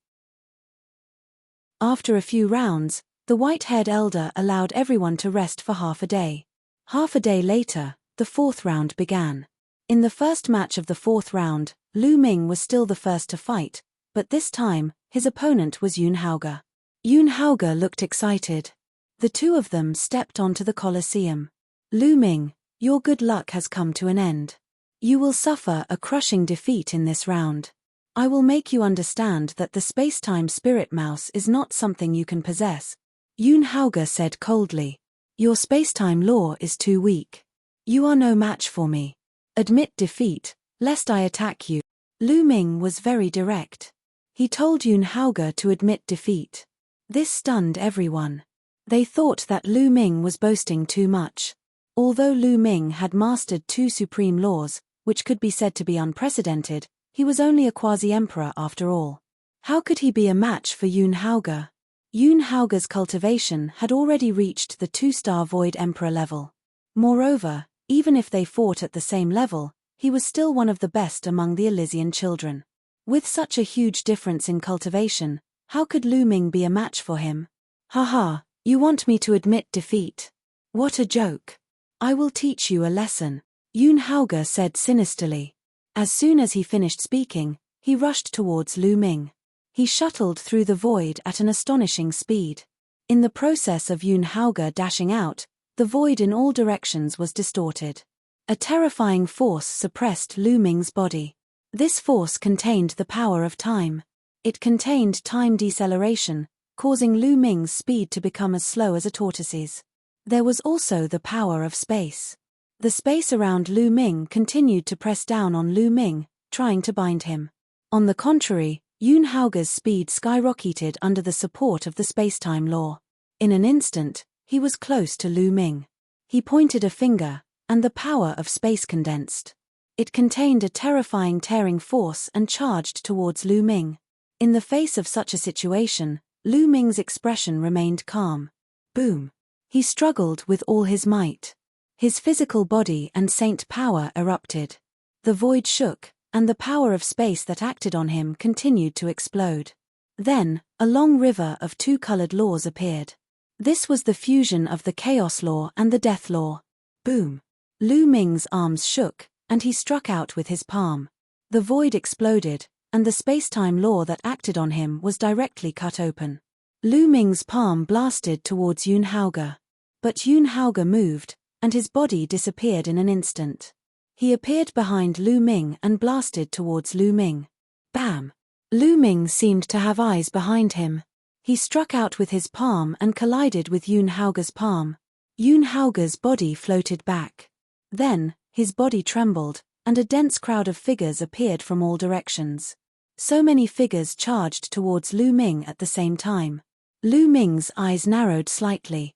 After a few rounds, the white-haired elder allowed everyone to rest for half a day. Half a day later, the 4th round began. In the first match of the 4th round, Lu Ming was still the first to fight, but this time, his opponent was Yun Haoge. Yun Haoge looked excited. The two of them stepped onto the Colosseum. Lu Ming, your good luck has come to an end. You will suffer a crushing defeat in this round. I will make you understand that the spacetime spirit mouse is not something you can possess. Yun Haoge said coldly. Your spacetime law is too weak. You are no match for me. Admit defeat, lest I attack you. Lu Ming was very direct. He told Yun Haoge to admit defeat. This stunned everyone. They thought that Lu Ming was boasting too much. Although Lu Ming had mastered 2 supreme laws, which could be said to be unprecedented, he was only a quasi-emperor after all. How could he be a match for Yun Haoge? Yun Haoge's cultivation had already reached the 2-star Void Emperor level. Moreover, even if they fought at the same level, he was still one of the best among the Elysian children. With such a huge difference in cultivation, how could Lu Ming be a match for him? Haha, you want me to admit defeat? What a joke. I will teach you a lesson, Yun Haoge said sinisterly. As soon as he finished speaking, he rushed towards Lu Ming. He shuttled through the void at an astonishing speed. In the process of Yun Haoge dashing out, the void in all directions was distorted. A terrifying force suppressed Lu Ming's body. This force contained the power of time. It contained time deceleration, causing Lu Ming's speed to become as slow as a tortoise's. There was also the power of space. The space around Lu Ming continued to press down on Lu Ming, trying to bind him. On the contrary, Yun Haoge's speed skyrocketed under the support of the spacetime law. In an instant, he was close to Lu Ming. He pointed a finger, and the power of space condensed. It contained a terrifying tearing force and charged towards Lu Ming. In the face of such a situation, Lu Ming's expression remained calm. Boom! He struggled with all his might. His physical body and saint power erupted. The void shook, and the power of space that acted on him continued to explode. Then, a long river of 2-colored laws appeared. This was the fusion of the chaos law and the death law. Boom! Lu Ming's arms shook, and he struck out with his palm. The void exploded, and the spacetime law that acted on him was directly cut open. Lu Ming's palm blasted towards Yun Haoge. But Yun Haoge moved, and his body disappeared in an instant. He appeared behind Lu Ming and blasted towards Lu Ming. Bam! Lu Ming seemed to have eyes behind him. He struck out with his palm and collided with Yun Haoge's palm. Yun Haoge's body floated back. Then, his body trembled, and a dense crowd of figures appeared from all directions. So many figures charged towards Lu Ming at the same time. Lu Ming's eyes narrowed slightly.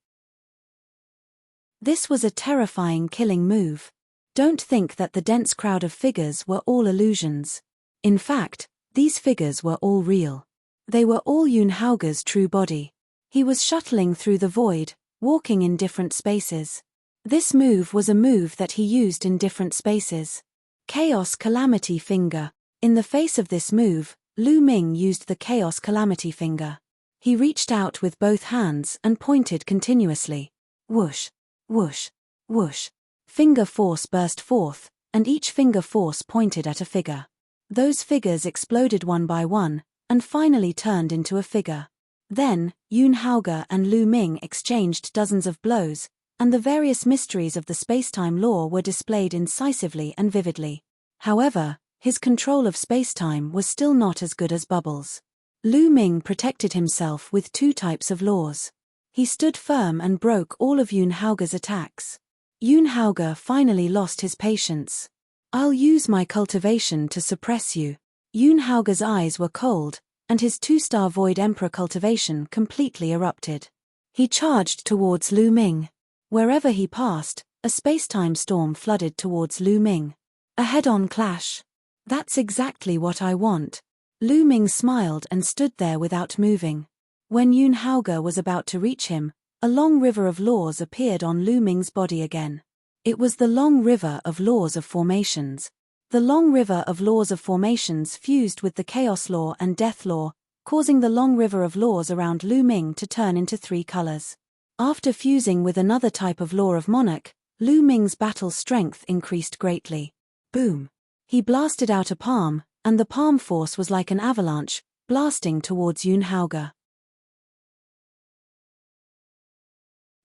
This was a terrifying killing move. Don't think that the dense crowd of figures were all illusions. In fact, these figures were all real. They were all Yun Haoge's true body. He was shuttling through the void, walking in different spaces. This move was a move that he used in different spaces. Chaos Calamity Finger. In the face of this move, Lu Ming used the Chaos Calamity Finger. He reached out with both hands and pointed continuously. Whoosh, whoosh, whoosh. Finger force burst forth, and each finger force pointed at a figure. Those figures exploded one by one, and finally turned into a figure. Then, Yun Haoge and Lu Ming exchanged dozens of blows, and the various mysteries of the spacetime law were displayed incisively and vividly. However, his control of spacetime was still not as good as Bubbles. Lu Ming protected himself with two types of laws. He stood firm and broke all of Yun Haoge's attacks. Yun Haoge finally lost his patience. I'll use my cultivation to suppress you. Yun Haoge's eyes were cold, and his 2-star Void Emperor cultivation completely erupted. He charged towards Lu Ming. Wherever he passed, a spacetime storm flooded towards Lu Ming. A head-on clash. That's exactly what I want. Lu Ming smiled and stood there without moving. When Yun Haoge was about to reach him, a long river of laws appeared on Lu Ming's body again. It was the long river of laws of formations. The long river of laws of formations fused with the chaos law and death law, causing the long river of laws around Lu Ming to turn into 3 colors. After fusing with another type of law of monarch, Lu Ming's battle strength increased greatly. Boom! He blasted out a palm, and the palm force was like an avalanche, blasting towards Yun Haoge.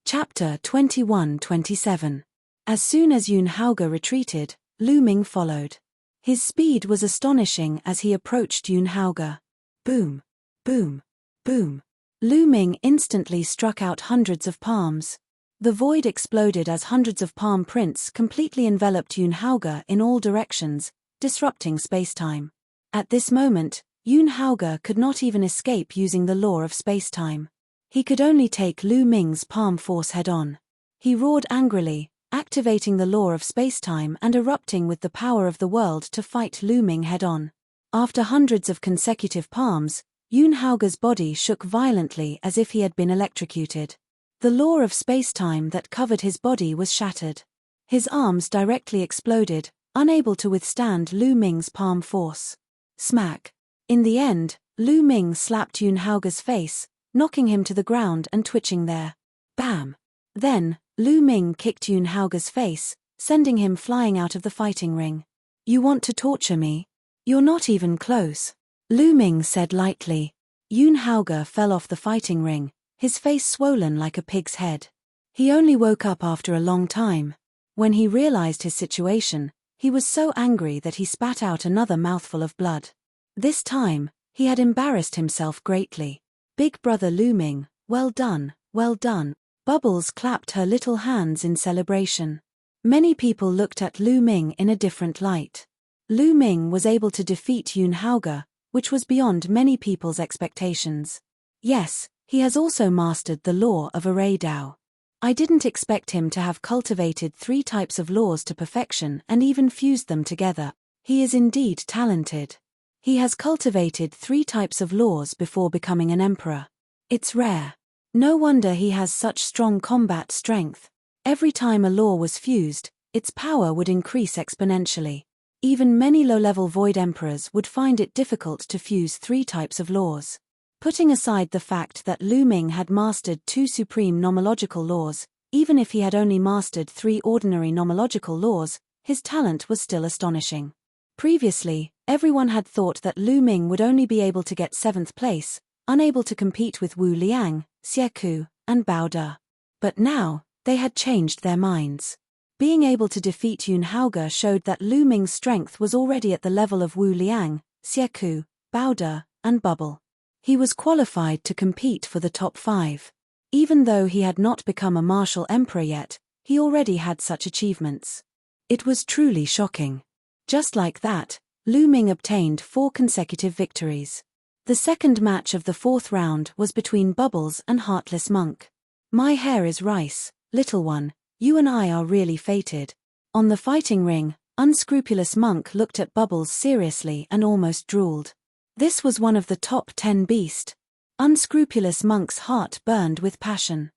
Chapter 21-27. As soon as Yun Haoge retreated, Lu Ming followed. His speed was astonishing as he approached Yun Haoge. Boom! Boom! Boom! Lu Ming instantly struck out hundreds of palms. The void exploded as hundreds of palm prints completely enveloped Yun Haoge in all directions, disrupting spacetime. At this moment, Yun Haoge could not even escape using the law of spacetime. He could only take Lu Ming's palm force head-on. He roared angrily, activating the law of spacetime and erupting with the power of the world to fight Lu Ming head-on. After hundreds of consecutive palms, Yun Haoge's body shook violently as if he had been electrocuted. The law of spacetime that covered his body was shattered. His arms directly exploded, unable to withstand Lu Ming's palm force. Smack! In the end, Lu Ming slapped Yun Haoge's face, knocking him to the ground and twitching there. Bam! Then, Lu Ming kicked Yun Haoge's face, sending him flying out of the fighting ring. You want to torture me? You're not even close. Lu Ming said lightly. Yun Haoge fell off the fighting ring, his face swollen like a pig's head. He only woke up after a long time. When he realized his situation, he was so angry that he spat out another mouthful of blood. This time, he had embarrassed himself greatly. Big brother Lu Ming, well done, well done. Bubbles clapped her little hands in celebration. Many people looked at Lu Ming in a different light. Lu Ming was able to defeat Yun Haoge, which was beyond many people's expectations. Yes, he has also mastered the law of array Dao. I didn't expect him to have cultivated 3 types of laws to perfection and even fused them together. He is indeed talented. He has cultivated 3 types of laws before becoming an emperor. It's rare. No wonder he has such strong combat strength. Every time a law was fused, its power would increase exponentially. Even many low-level void emperors would find it difficult to fuse 3 types of laws. Putting aside the fact that Lu Ming had mastered 2 supreme nomological laws, even if he had only mastered 3 ordinary nomological laws, his talent was still astonishing. Previously, everyone had thought that Lu Ming would only be able to get 7th place, unable to compete with Wu Liang, Xie Ku, and Bao De. But now, they had changed their minds. Being able to defeat Yunhauge showed that Lu Ming's strength was already at the level of Wu Liang, Xie, Bao De, and Bubble. He was qualified to compete for the top 5. Even though he had not become a martial emperor yet, he already had such achievements. It was truly shocking. Just like that, Lu Ming obtained 4 consecutive victories. The second match of the 4th round was between Bubbles and Heartless Monk. My hair is rice, little one, you and I are really fated. On the fighting ring, Unscrupulous Monk looked at Bubbles seriously and almost drooled. This was one of the top 10 beast. Unscrupulous Monk's heart burned with passion.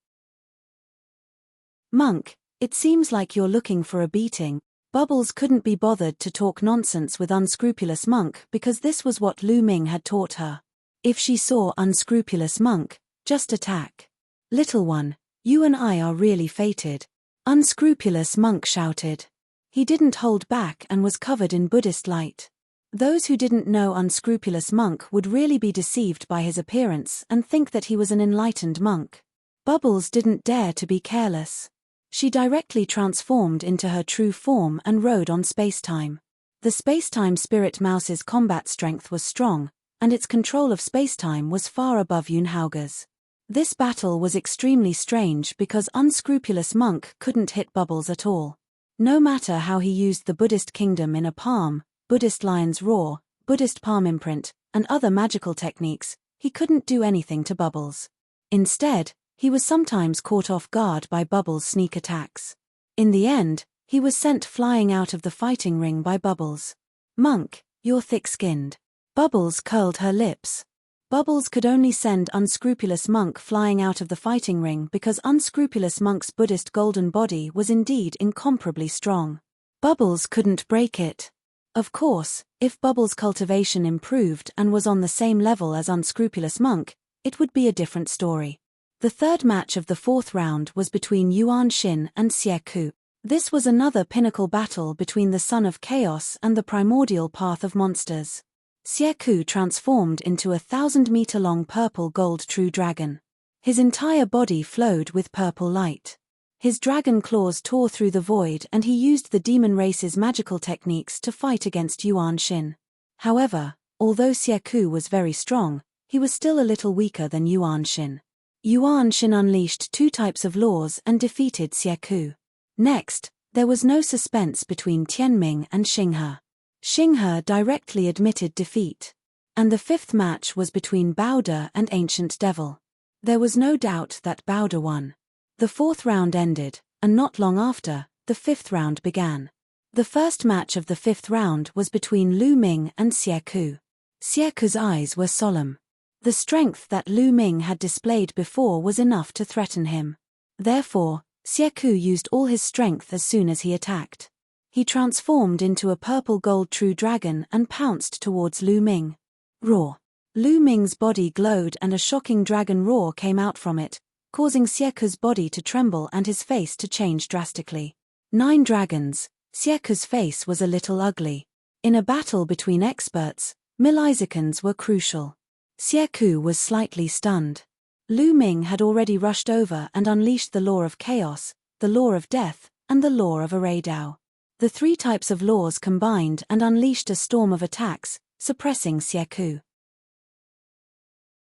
Monk, it seems like you're looking for a beating. Bubbles couldn't be bothered to talk nonsense with Unscrupulous Monk because this was what Lu Ming had taught her. If she saw Unscrupulous Monk, just attack. Little one, you and I are really fated. Unscrupulous Monk shouted. He didn't hold back and was covered in Buddhist light. Those who didn't know Unscrupulous Monk would really be deceived by his appearance and think that he was an enlightened monk. Bubbles didn't dare to be careless. She directly transformed into her true form and rode on spacetime. The spacetime spirit mouse's combat strength was strong, and its control of spacetime was far above Yunhauge's. This battle was extremely strange because Unscrupulous Monk couldn't hit Bubbles at all. No matter how he used the Buddhist kingdom in a palm, Buddhist lion's roar, Buddhist palm imprint, and other magical techniques, he couldn't do anything to Bubbles. Instead, he was sometimes caught off guard by Bubbles' sneak attacks. In the end, he was sent flying out of the fighting ring by Bubbles. Monk, you're thick-skinned. Bubbles curled her lips. Bubbles could only send Unscrupulous Monk flying out of the fighting ring because Unscrupulous Monk's Buddhist golden body was indeed incomparably strong. Bubbles couldn't break it. Of course, if Bubbles' cultivation improved and was on the same level as Unscrupulous Monk, it would be a different story. The third match of the 4th round was between Yuan Xin and Xie. This was another pinnacle battle between the Son of Chaos and the primordial path of monsters. Xie transformed into a 1,000-meter-long purple gold true dragon. His entire body flowed with purple light. His dragon claws tore through the void and he used the demon race's magical techniques to fight against Yuan Xin. However, although Xie was very strong, he was still a little weaker than Yuan Xin. Yuan Xin unleashed 2 types of laws and defeated Xie. Next, there was no suspense between Tianming and Xinghe. Xinghe directly admitted defeat. And the 5th match was between Bao De and Ancient Devil. There was no doubt that Bao De won. The 4th round ended, and not long after, the 5th round began. The first match of the 5th round was between Lu Ming and Xie. Xie's eyes were solemn. The strength that Lu Ming had displayed before was enough to threaten him. Therefore, Xie used all his strength as soon as he attacked. He transformed into a purple gold true dragon and pounced towards Lu Ming. Roar! Lu Ming's body glowed and a shocking dragon roar came out from it, causing Xie's body to tremble and his face to change drastically. 9 dragons, Xie's face was a little ugly. In a battle between experts, milliseconds were crucial. Xie was slightly stunned. Lu Ming had already rushed over and unleashed the law of chaos, the law of death, and the law of Arraydao. The 3 types of laws combined and unleashed a storm of attacks, suppressing Xie.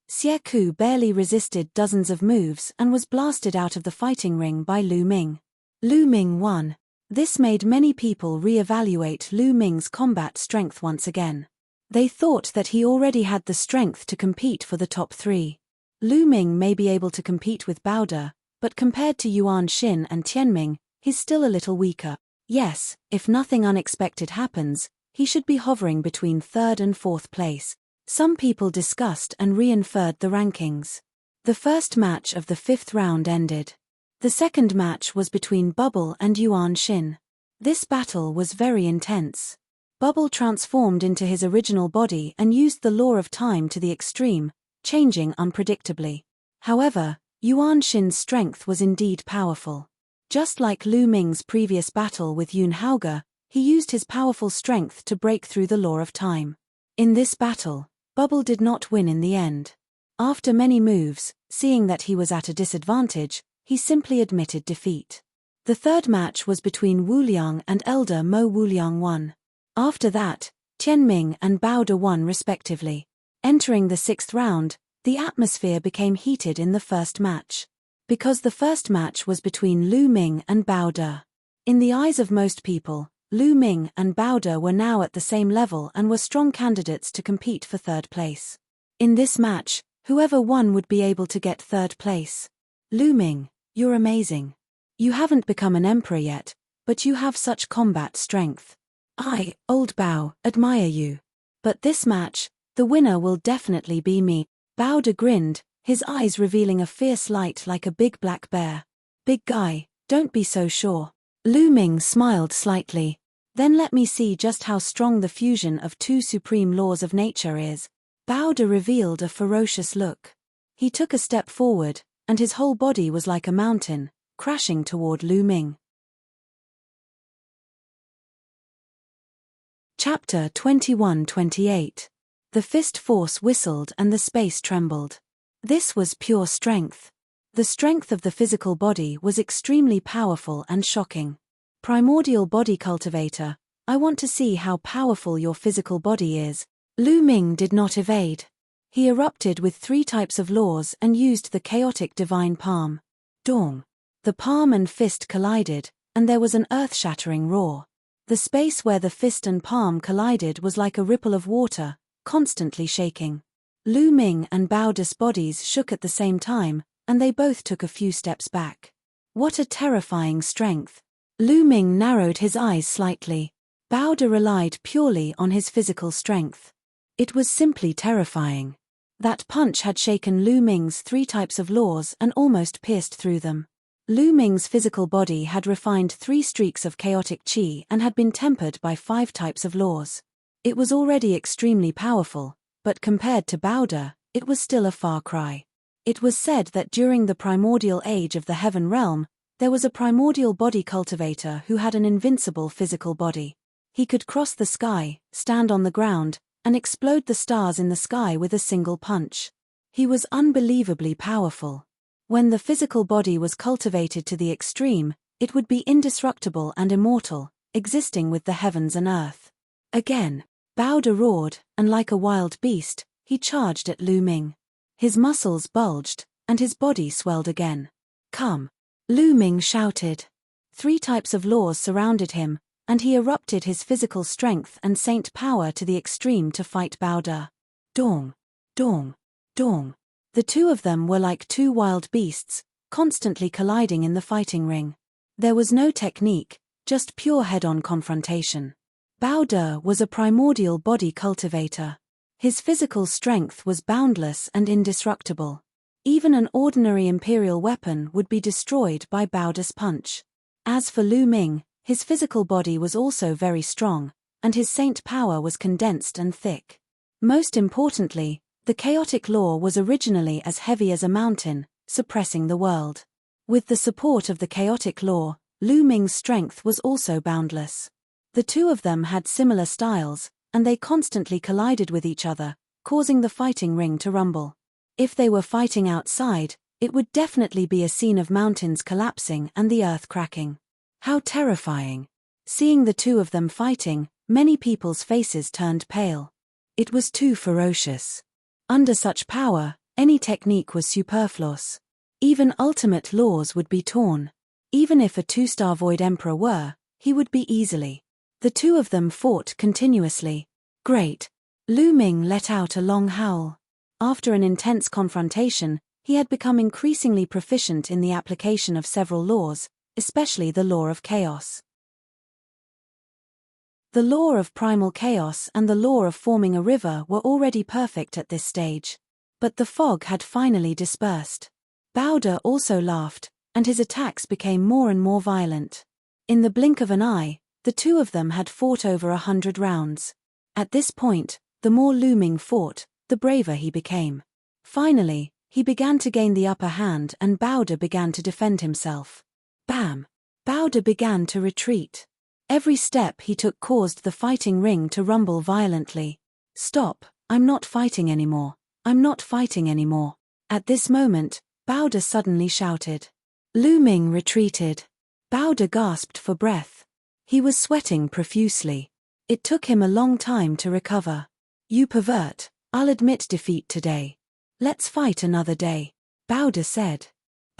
Xie barely resisted dozens of moves and was blasted out of the fighting ring by Lu Ming. Lu Ming won. This made many people re-evaluate Lu Ming's combat strength once again. They thought that he already had the strength to compete for the top 3. Lu Ming may be able to compete with Bao De, but compared to Yuan Xin and Tianming, he's still a little weaker. Yes, if nothing unexpected happens, he should be hovering between 3rd and 4th place. Some people discussed and re-inferred the rankings. The first match of the 5th round ended. The second match was between Bubble and Yuan Xin. This battle was very intense. Bubble transformed into his original body and used the law of time to the extreme, changing unpredictably. However, Yuan Xin's strength was indeed powerful. Just like Lu Ming's previous battle with Yunhauge, he used his powerful strength to break through the law of time. In this battle, Bubble did not win in the end. After many moves, seeing that he was at a disadvantage, he simply admitted defeat. The third match was between Wu Liang and Elder Mo. Wu Liang won. After that, Tian Ming and Bao De won respectively. Entering the sixth round, the atmosphere became heated in the first match. Because the first match was between Lu Ming and Bao De. In the eyes of most people, Lu Ming and Bao De were now at the same level and were strong candidates to compete for third place. In this match, whoever won would be able to get third place. Lu Ming, you're amazing. You haven't become an emperor yet, but you have such combat strength. I, old Bao, admire you. But this match, the winner will definitely be me. Bao De grinned, his eyes revealing a fierce light like a big black bear. Big guy, don't be so sure. Lu Ming smiled slightly. Then let me see just how strong the fusion of two supreme laws of nature is. Bao De revealed a ferocious look. He took a step forward, and his whole body was like a mountain, crashing toward Lu Ming. Chapter 21-28. The fist force whistled and the space trembled. This was pure strength. The strength of the physical body was extremely powerful and shocking. Primordial body cultivator, I want to see how powerful your physical body is. Lu Ming did not evade. He erupted with 3 types of laws and used the chaotic divine palm. Dong. The palm and fist collided, and there was an earth-shattering roar. The space where the fist and palm collided was like a ripple of water, constantly shaking. Lu Ming and Bao De's bodies shook at the same time, and they both took a few steps back. What a terrifying strength. Lu Ming narrowed his eyes slightly. Bao De relied purely on his physical strength. It was simply terrifying. That punch had shaken Lu Ming's 3 types of laws and almost pierced through them. Lu Ming's physical body had refined 3 streaks of chaotic qi and had been tempered by 5 types of laws. It was already extremely powerful, but compared to Bao De, it was still a far cry. It was said that during the primordial age of the Heaven Realm, there was a primordial body cultivator who had an invincible physical body. He could cross the sky, stand on the ground, and explode the stars in the sky with a single punch. He was unbelievably powerful. When the physical body was cultivated to the extreme, it would be indestructible and immortal, existing with the heavens and earth. Again, Bao De roared, and like a wild beast, he charged at Lu Ming. His muscles bulged, and his body swelled again. Come! Lu Ming shouted. 3 types of laws surrounded him, and he erupted his physical strength and saint power to the extreme to fight Bao De. Dong! Dong! Dong! The 2 of them were like 2 wild beasts, constantly colliding in the fighting ring. There was no technique, just pure head-on confrontation. Bao De was a primordial body cultivator. His physical strength was boundless and indestructible. Even an ordinary imperial weapon would be destroyed by Bao De's punch. As for Lu Ming, his physical body was also very strong, and his saint power was condensed and thick. Most importantly, the chaotic law was originally as heavy as a mountain, suppressing the world. With the support of the chaotic law, Lu Ming's strength was also boundless. The 2 of them had similar styles, and they constantly collided with each other, causing the fighting ring to rumble. If they were fighting outside, it would definitely be a scene of mountains collapsing and the earth cracking. How terrifying! Seeing the 2 of them fighting, many people's faces turned pale. It was too ferocious. Under such power, any technique was superfluous. Even ultimate laws would be torn. Even if a 2-star Void Emperor were, he would be easily. The 2 of them fought continuously. Great! Lu Ming let out a long howl. After an intense confrontation, he had become increasingly proficient in the application of several laws, especially the law of chaos. The law of primal chaos and the law of forming a river were already perfect at this stage. But the fog had finally dispersed. Bao De also laughed, and his attacks became more and more violent. In the blink of an eye, the 2 of them had fought over 100 rounds. At this point, the more Lu Ming fought, the braver he became. Finally, he began to gain the upper hand and Bao De began to defend himself. Bam! Bao De began to retreat. Every step he took caused the fighting ring to rumble violently. Stop, I'm not fighting anymore. I'm not fighting anymore. At this moment, Bao De suddenly shouted. Lu Ming retreated. Bowder gasped for breath. He was sweating profusely. It took him a long time to recover. You pervert, I'll admit defeat today. Let's fight another day, Bowder said.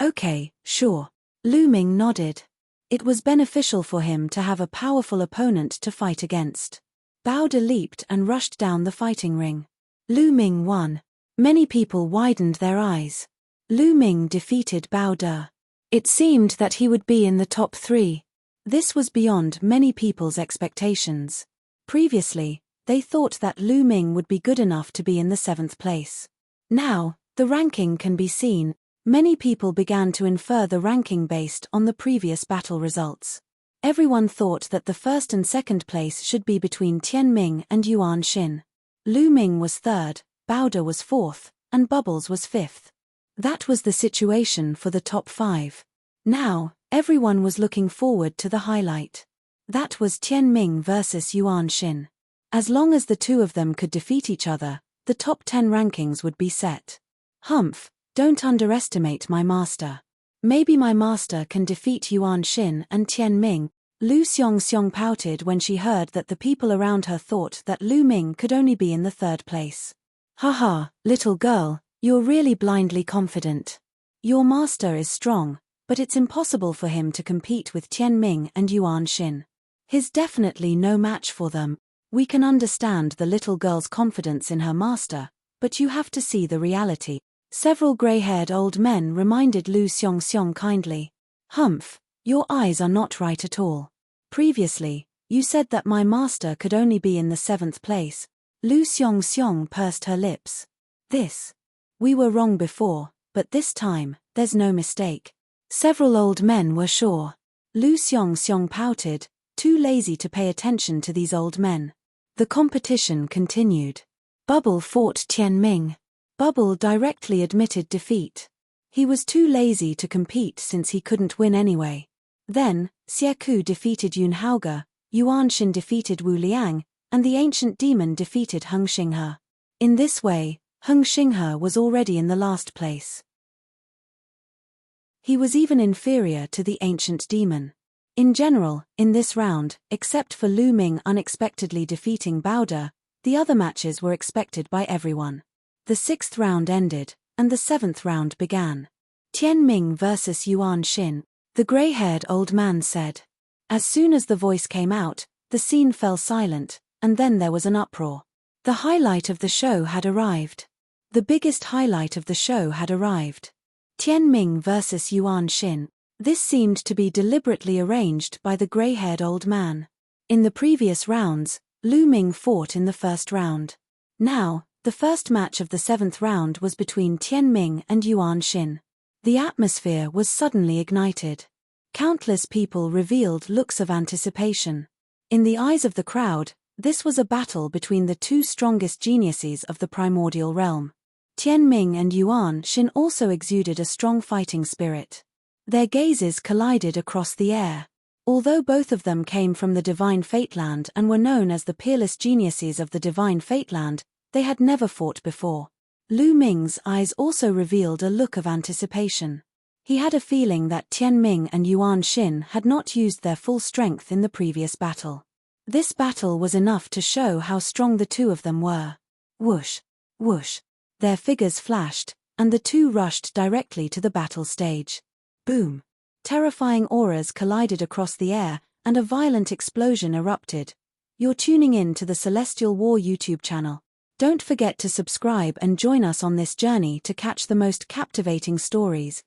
Okay, sure. Lu Ming nodded. It was beneficial for him to have a powerful opponent to fight against. Bowder leaped and rushed down the fighting ring. Lu Ming won. Many people widened their eyes. Lu Ming defeated Bowder. It seemed that he would be in the top 3. This was beyond many people's expectations. Previously, they thought that Lu Ming would be good enough to be in the 7th place. Now, the ranking can be seen. Many people began to infer the ranking based on the previous battle results. Everyone thought that the 1st and 2nd place should be between Tian Ming and Yuan Xin. Lu Ming was 3rd, Bowder was 4th, and Bubbles was 5th. That was the situation for the top 5. Now, everyone was looking forward to the highlight. That was Tian Ming versus Yuan Xin. As long as the two of them could defeat each other, the top 10 rankings would be set. Humph, don't underestimate my master. Maybe my master can defeat Yuan Xin and Tian Ming. Lu Xiongxiong pouted when she heard that the people around her thought that Lu Ming could only be in the 3rd place. Haha, little girl, you're really blindly confident. Your master is strong, but it's impossible for him to compete with Tian Ming and Yuan Xin. He's definitely no match for them. We can understand the little girl's confidence in her master, but you have to see the reality. Several grey-haired old men reminded Lu Xiongxiong kindly. Humph, your eyes are not right at all. Previously, you said that my master could only be in the 7th place. Lu Xiongxiong pursed her lips. We were wrong before, but this time, there's no mistake. Several old men were sure. Lu Xiongxiong pouted, too lazy to pay attention to these old men. The competition continued. Bubble fought Tian Ming. Bubble directly admitted defeat. He was too lazy to compete since he couldn't win anyway. Then, Xieku defeated Yun Haoge, Yuan Xin defeated Wu Liang, and the ancient demon defeated Heng Xinghe. In this way, Heng Xinghe was already in the last place. He was even inferior to the ancient demon. In general, in this round, except for Lu Ming unexpectedly defeating Bowder, the other matches were expected by everyone. The 6th round ended, and the 7th round began. Tian Ming versus Yuan Xin, the grey-haired old man said. As soon as the voice came out, the scene fell silent, and then there was an uproar. The highlight of the show had arrived. The biggest highlight of the show had arrived. Tian Ming versus Yuan Xin. This seemed to be deliberately arranged by the grey-haired old man. In the previous rounds, Lu Ming fought in the 1st round. Now, the first match of the 7th round was between Tian Ming and Yuan Xin. The atmosphere was suddenly ignited. Countless people revealed looks of anticipation. In the eyes of the crowd, this was a battle between the two strongest geniuses of the primordial realm. Tian Ming and Yuan Xin also exuded a strong fighting spirit. Their gazes collided across the air. Although both of them came from the Divine Fateland and were known as the peerless geniuses of the Divine Fateland, they had never fought before. Lu Ming's eyes also revealed a look of anticipation. He had a feeling that Tian Ming and Yuan Xin had not used their full strength in the previous battle. This battle was enough to show how strong the two of them were. Whoosh, whoosh. Their figures flashed, and the two rushed directly to the battle stage. Boom. Terrifying auras collided across the air, and a violent explosion erupted. You're tuning in to the Celestial War YouTube channel. Don't forget to subscribe and join us on this journey to catch the most captivating stories.